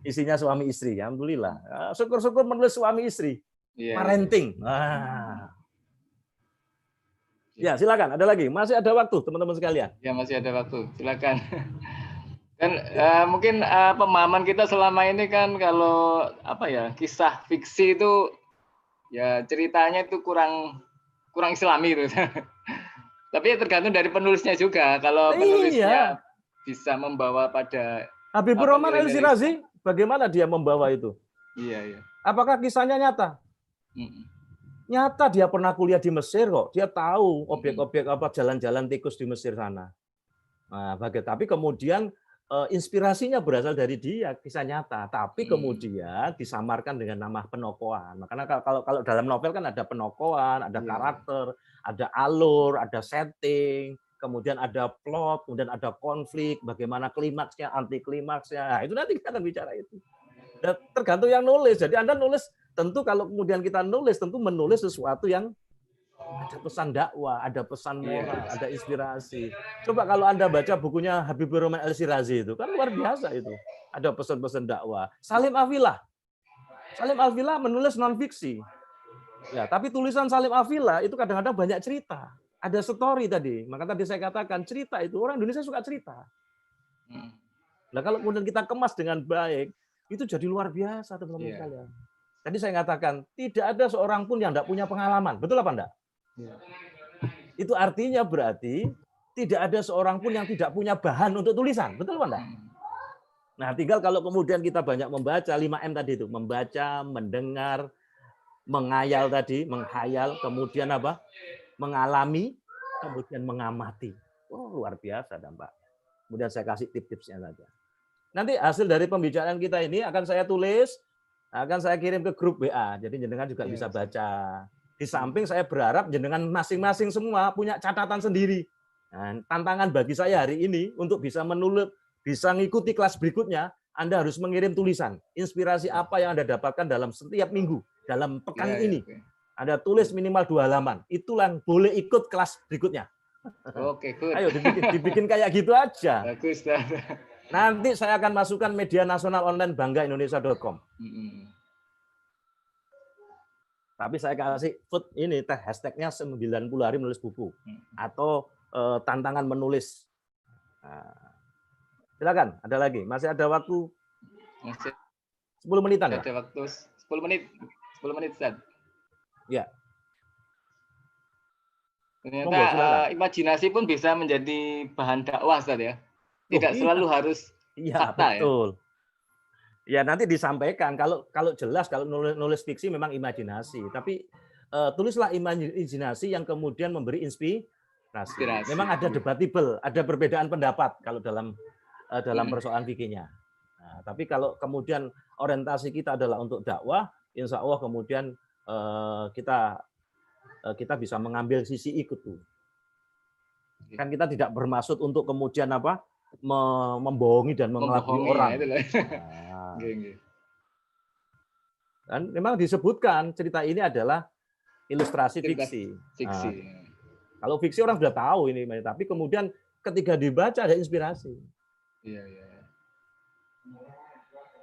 [SPEAKER 1] Isinya suami istri, alhamdulillah. Syukur-syukur menulis suami istri. Parenting. Ya, silakan. Ada lagi? Masih ada waktu, teman-teman sekalian.
[SPEAKER 2] Ya, masih ada waktu. Silakan. Kan mungkin pemahaman kita selama ini kan kalau kisah fiksi itu ya ceritanya itu kurang Islami itu. Tapi tergantung dari penulisnya juga. Kalau penulisnya bisa membawa pada
[SPEAKER 1] Habibur Rahman El-Shirazi, bagaimana dia membawa itu?
[SPEAKER 2] Iya.
[SPEAKER 1] Apakah kisahnya nyata? Nyata, dia pernah kuliah di Mesir kok. Dia tahu objek-objek jalan-jalan tikus di Mesir sana. Nah, tapi kemudian inspirasinya berasal dari dia, kisah nyata. Tapi kemudian disamarkan dengan nama penokohan. Karena kalau dalam novel kan ada penokohan, ada karakter, ada alur, ada setting, kemudian ada plot, kemudian ada konflik, bagaimana klimaksnya, anti klimaksnya. Nah, itu nanti kita akan bicara itu. Dan tergantung yang nulis. Jadi Anda nulis, tentu kalau kemudian kita nulis, tentu menulis sesuatu yang ada pesan dakwah, ada pesan moral, ada inspirasi. Coba kalau Anda baca bukunya Habibur Rahman El-Shirazi itu, kan luar biasa itu. Ada pesan-pesan dakwah. Salim Afilah menulis non-fiksi. Ya, tapi tulisan Salim Afilah itu kadang-kadang banyak cerita. Ada story tadi. Maka tadi saya katakan cerita itu, orang Indonesia suka cerita. Nah, kalau kemudian kita kemas dengan baik, itu jadi luar biasa, teman-teman sekalian. Tadi saya katakan, tidak ada seorang pun yang tidak punya pengalaman. Betul apa enggak? Itu artinya berarti tidak ada seorang pun yang tidak punya bahan untuk tulisan. Betul apa enggak? Nah, tinggal kalau kemudian kita banyak membaca, 5M tadi itu. Membaca, mendengar, menghayal tadi, menghayal, kemudian apa? Mengalami, kemudian mengamati. Oh, luar biasa dampak. Kemudian saya kasih tips-tipsnya saja. Nanti hasil dari pembicaraan kita ini akan saya tulis, akan saya kirim ke grup WA. Jadi jenengan juga bisa baca. Di samping saya berharap jenengan masing-masing semua punya catatan sendiri. Nah, tantangan bagi saya hari ini untuk bisa menulis, bisa mengikuti kelas berikutnya, Anda harus mengirim tulisan. Inspirasi apa yang Anda dapatkan dalam setiap minggu, dalam pekan ini. Anda tulis minimal 2 halaman. Itulah boleh ikut kelas berikutnya.
[SPEAKER 2] Oke, good.
[SPEAKER 1] Ayo dibikin kayak gitu aja.
[SPEAKER 2] Bagus.
[SPEAKER 1] Nanti saya akan masukkan media nasional online banggaindonesia.com. Tapi saya kasih ini hashtagnya 90 hari menulis buku atau tantangan menulis. Nah, silakan, ada lagi. Masih ada waktu
[SPEAKER 2] Masih
[SPEAKER 1] 10 menitan ya?
[SPEAKER 2] ada waktu 10 menit. 10 menit, Ustaz.
[SPEAKER 1] Ya.
[SPEAKER 2] Ternyata
[SPEAKER 1] Monggo, silakan.
[SPEAKER 2] imajinasi pun bisa menjadi bahan dakwah, Ustaz ya. Tidak
[SPEAKER 1] Oh, iya.
[SPEAKER 2] selalu harus fakta
[SPEAKER 1] betul. Ya nanti disampaikan. Kalau jelas kalau nulis fiksi memang imajinasi, tapi tulislah imajinasi yang kemudian memberi inspirasi. Memang ada debatable, ada perbedaan pendapat kalau dalam persoalan fikihnya. Nah, tapi kalau kemudian orientasi kita adalah untuk dakwah, insya Allah kemudian kita bisa mengambil sisi ikut tuh. Kan kita tidak bermaksud untuk kemudian membohongi dan mengelabui orang. Nah, dan memang disebutkan cerita ini adalah ilustrasi fiksi. Nah, kalau fiksi orang sudah tahu ini, tapi kemudian ketika dibaca ada inspirasi.
[SPEAKER 2] Iya.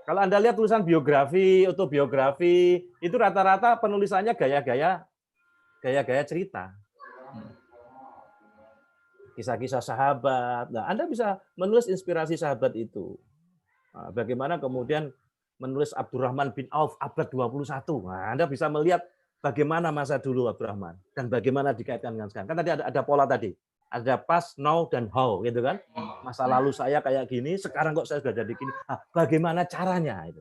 [SPEAKER 1] Kalau Anda lihat tulisan biografi, autobiografi, itu rata-rata penulisannya gaya-gaya cerita. Kisah-kisah sahabat. Nah, Anda bisa menulis inspirasi sahabat itu. Nah, bagaimana kemudian menulis Abdurrahman bin Auf abad 21. Nah, Anda bisa melihat bagaimana masa dulu Abdurrahman dan bagaimana dikaitkan dengan sekarang. Kan tadi ada pola tadi. Ada past, now, dan how, gitu kan? Masa lalu saya kayak gini, sekarang kok saya sudah jadi gini. Nah, bagaimana caranya itu?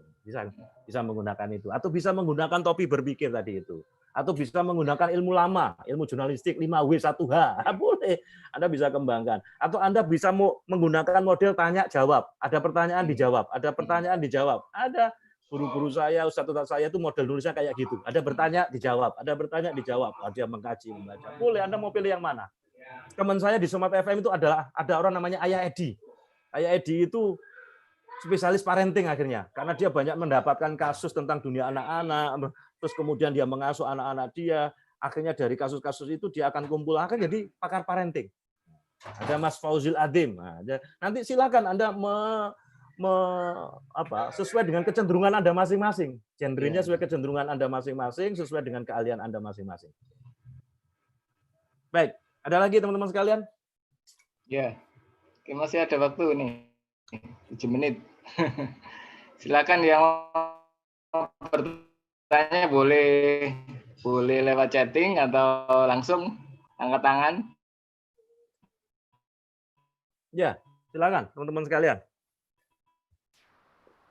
[SPEAKER 1] Bisa menggunakan itu, atau bisa menggunakan topi berpikir tadi itu. Atau bisa menggunakan ilmu lama, ilmu jurnalistik 5W1H, boleh. Anda bisa kembangkan. Atau Anda bisa menggunakan model tanya jawab. Ada pertanyaan dijawab, ada pertanyaan dijawab. Ada guru-guru saya, ustadz saya itu model nulisnya kayak gitu. Ada bertanya dijawab, ada bertanya dijawab. Dia mengkaji, membaca. Boleh, Anda mau pilih yang mana? Teman saya di Smart FM itu ada orang namanya Ayah Edi. Ayah Edi itu spesialis parenting akhirnya, karena dia banyak mendapatkan kasus tentang dunia anak-anak, terus kemudian dia mengasuh anak-anak dia, akhirnya dari kasus-kasus itu dia akan kumpulkan jadi pakar parenting. Ada Mas Fauzil Adim. Nah, nanti silakan Anda sesuai dengan kecenderungan Anda masing-masing. Genrenya sesuai kecenderungan Anda masing-masing, sesuai dengan keahlian Anda masing-masing. Baik, ada lagi teman-teman sekalian?
[SPEAKER 2] Ya, masih ada waktu nih, 7 menit. Silakan yang bertanya boleh lewat chatting atau langsung angkat tangan.
[SPEAKER 1] Ya, silakan teman-teman sekalian.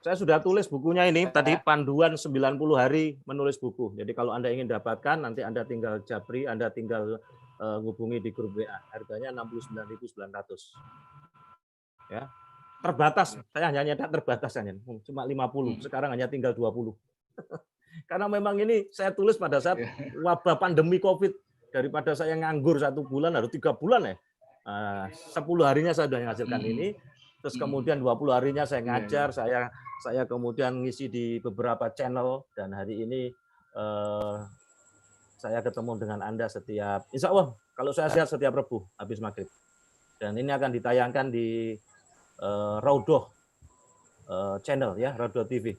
[SPEAKER 1] Saya sudah tulis bukunya ini tadi, panduan 90 hari menulis buku. Jadi kalau Anda ingin dapatkan, nanti Anda tinggal japri, Anda tinggal hubungi di grup WA. Harganya 69.900. Ya. Terbatas, saya hanya nyetak terbatas hanya, cuma 50. Sekarang hanya tinggal 20. Karena memang ini saya tulis pada saat wabah pandemi COVID. Daripada saya nganggur 1 bulan, harus 3 bulan ya. 10 harinya saya sudah menghasilkan ini. Terus kemudian 20 harinya saya ngajar, saya kemudian ngisi di beberapa channel, dan hari ini saya ketemu dengan Anda setiap, insya Allah kalau saya sehat setiap Rebu habis maghrib. Dan ini akan ditayangkan di Raudhoh channel ya, Raudhoh TV.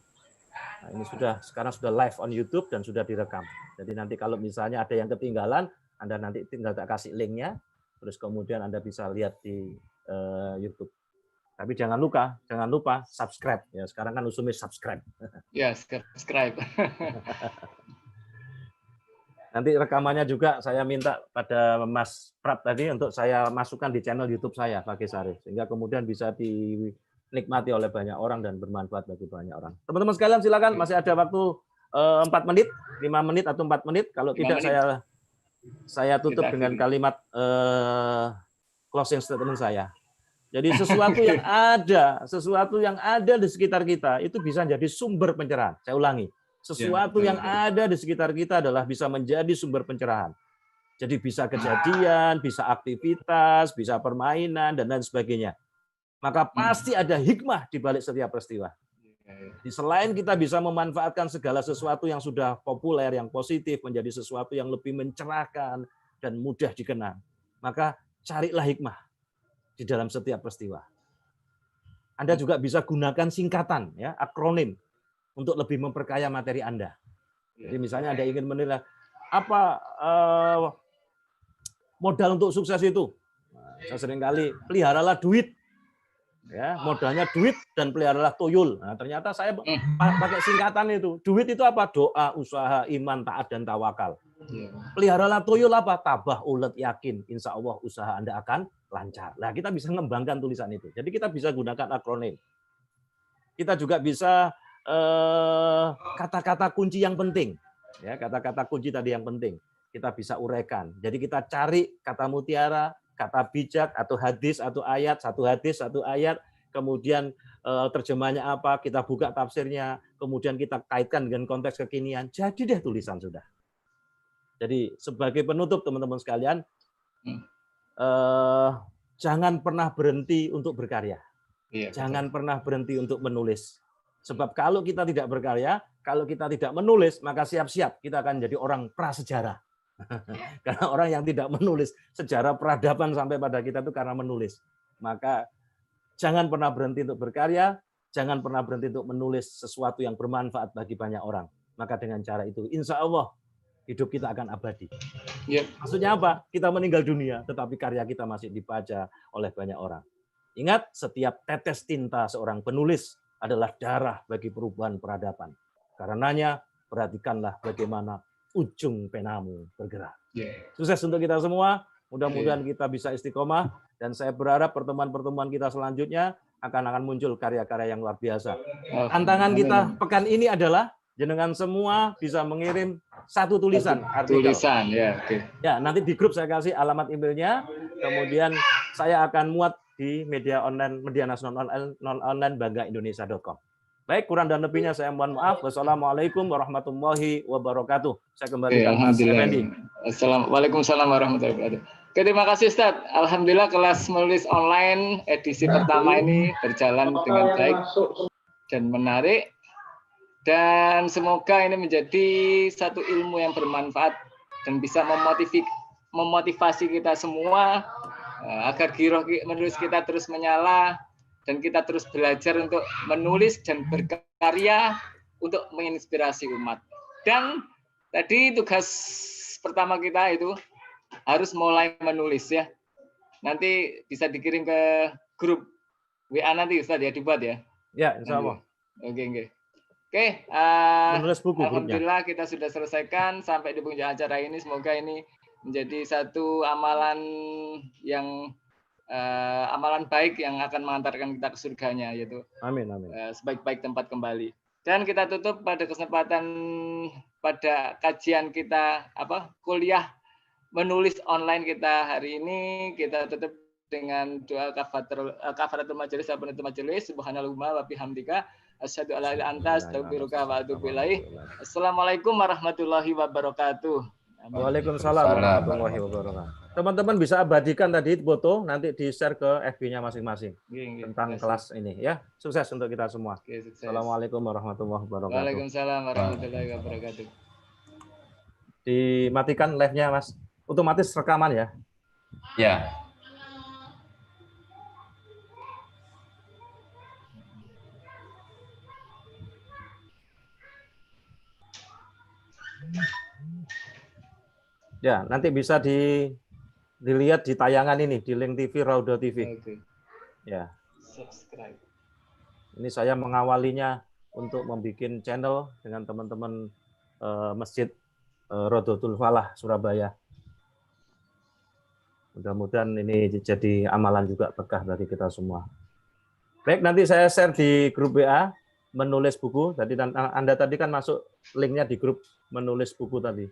[SPEAKER 1] Nah, ini sekarang sudah live on YouTube dan sudah direkam. Jadi nanti kalau misalnya ada yang ketinggalan, Anda nanti tinggal kasih linknya, terus kemudian Anda bisa lihat di YouTube. Tapi jangan lupa subscribe ya. Sekarang kan usumnya subscribe.
[SPEAKER 2] Ya, subscribe.
[SPEAKER 1] Nanti rekamannya juga saya minta pada Mas Prab tadi untuk saya masukkan di channel YouTube saya, Fakih Sarif, sehingga kemudian bisa dinikmati oleh banyak orang dan bermanfaat bagi banyak orang. Teman-teman sekalian silakan, masih ada waktu 4 menit, 5 menit atau 4 menit. Kalau tidak saya tutup dengan kalimat closing statement saya. Jadi sesuatu yang ada di sekitar kita itu bisa menjadi sumber pencerahan. Saya ulangi. Sesuatu yang ada di sekitar kita adalah bisa menjadi sumber pencerahan. Jadi bisa kejadian, bisa aktivitas, bisa permainan, dan lain sebagainya. Maka pasti ada hikmah di balik setiap peristiwa. Di selain kita bisa memanfaatkan segala sesuatu yang sudah populer, yang positif, menjadi sesuatu yang lebih mencerahkan dan mudah dikenang. Maka carilah hikmah di dalam setiap peristiwa. Anda juga bisa gunakan singkatan, ya, akronim, untuk lebih memperkaya materi Anda. Jadi misalnya Anda ingin menilai apa modal untuk sukses itu. Saya seringkali peliharalah duit. Ya, modalnya duit dan peliharalah tuyul. Nah, ternyata saya pakai singkatan itu. Duit itu apa? Doa, usaha, iman, taat, dan tawakal. Peliharalah tuyul apa? Tabah, ulet, yakin. Insya Allah usaha Anda akan lancar. Nah, kita bisa mengembangkan tulisan itu. Jadi kita bisa gunakan akronim. Kita juga bisa kata-kata kunci yang penting. Ya, kata-kata kunci tadi yang penting. Kita bisa uraikan. Jadi kita cari kata mutiara, kata bijak atau hadis atau ayat, satu hadis satu ayat, kemudian terjemahnya apa, kita buka tafsirnya, kemudian kita kaitkan dengan konteks kekinian, jadi deh tulisan sudah. Jadi sebagai penutup teman-teman sekalian, jangan pernah berhenti untuk berkarya, jangan pernah berhenti untuk menulis. Sebab kalau kita tidak berkarya, kalau kita tidak menulis, maka siap-siap kita akan jadi orang prasejarah. Karena orang yang tidak menulis sejarah peradaban sampai pada kita itu karena menulis. Maka jangan pernah berhenti untuk berkarya, jangan pernah berhenti untuk menulis sesuatu yang bermanfaat bagi banyak orang. Maka dengan cara itu, insya Allah hidup kita akan abadi. Maksudnya apa? Kita meninggal dunia, tetapi karya kita masih dibaca oleh banyak orang. Ingat, setiap tetes tinta seorang penulis adalah darah bagi perubahan peradaban. Karenanya, perhatikanlah bagaimana ujung penamu bergerak. Sukses untuk kita semua. Mudah-mudahan kita bisa istiqomah. Dan saya berharap pertemuan-pertemuan kita selanjutnya akan muncul karya-karya yang luar biasa. Tantangan kita pekan ini adalah jenengan semua bisa mengirim satu tulisan artikel. Ya, nanti di grup saya kasih alamat emailnya. Kemudian saya akan muat di media online, media nasional online banggaindonesia.com. Baik, kurang dan lebihnya saya mohon maaf. Wassalamualaikum warahmatullahi wabarakatuh. Saya kembali ke Mas Effendi.
[SPEAKER 2] Waalaikumsalam warahmatullahi wabarakatuh. Oke, terima kasih Ustaz. Alhamdulillah kelas menulis online edisi pertama ini berjalan dengan baik dan menarik. Dan semoga ini menjadi satu ilmu yang bermanfaat dan bisa memotivasi kita semua agar giroh menulis kita terus menyala. Dan kita terus belajar untuk menulis dan berkarya untuk menginspirasi umat. Dan tadi tugas pertama kita itu harus mulai menulis ya. Nanti bisa dikirim ke grup WA nanti Ustaz ya, dibuat ya.
[SPEAKER 1] Ya, insya Allah.
[SPEAKER 2] Oke.
[SPEAKER 1] Menulis buku,
[SPEAKER 2] alhamdulillah grupnya. Kita sudah selesaikan sampai di penghujung acara ini. Semoga ini menjadi satu amalan yang amalan baik yang akan mengantarkan kita ke surganya, yaitu
[SPEAKER 1] amin.
[SPEAKER 2] Sebaik-baik tempat kembali. Dan kita tutup pada kesempatan pada kajian kita kuliah menulis online kita hari ini, kita tutup dengan doa kafaratul majelis, penutup majelis. Subhanallahumma wa bihamdika asyhadu an la ilaha illa anta astaghfiruka wa atubu ilaik. Assalamualaikum warahmatullahi wabarakatuh.
[SPEAKER 1] Waalaikumsalam warahmatullahi wabarakatuh. Teman-teman bisa abadikan tadi foto, nanti di-share ke FB-nya masing-masing tentang kelas ini ya. Sukses untuk kita semua. Assalamualaikum warahmatullahi wabarakatuh.
[SPEAKER 2] Waalaikumsalam warahmatullahi wabarakatuh.
[SPEAKER 1] Dimatikan live-nya, Mas. Otomatis rekaman ya.
[SPEAKER 6] Ya.
[SPEAKER 1] Ya, nanti bisa dilihat di tayangan ini, di link TV, Rauda TV. Ya.
[SPEAKER 2] Subscribe.
[SPEAKER 1] Ini saya mengawalinya untuk membuat channel dengan teman-teman Masjid Rodotul Falah, Surabaya. Mudah-mudahan ini jadi amalan juga berkah bagi kita semua. Baik, nanti saya share di grup WA, menulis buku. Tadi Anda tadi kan masuk linknya di grup menulis buku tadi.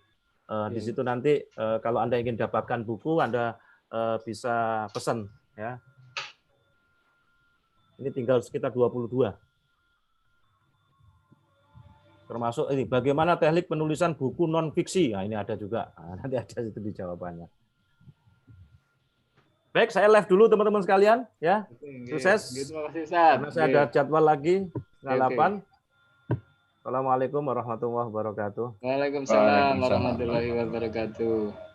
[SPEAKER 1] Di situ nanti kalau Anda ingin dapatkan buku, Anda bisa pesan ya. Ini tinggal sekitar 22. Termasuk ini bagaimana teknik penulisan buku non fiksi. Nah, ini ada juga. Nah, nanti ada itu di jawabannya. Baik, saya live dulu teman-teman sekalian ya. Sukses.
[SPEAKER 2] Terima kasih Ustaz.
[SPEAKER 1] Karena saya ada jadwal lagi setengah 8. Assalamualaikum warahmatullahi wabarakatuh.
[SPEAKER 2] Waalaikumsalam warahmatullahi wabarakatuh.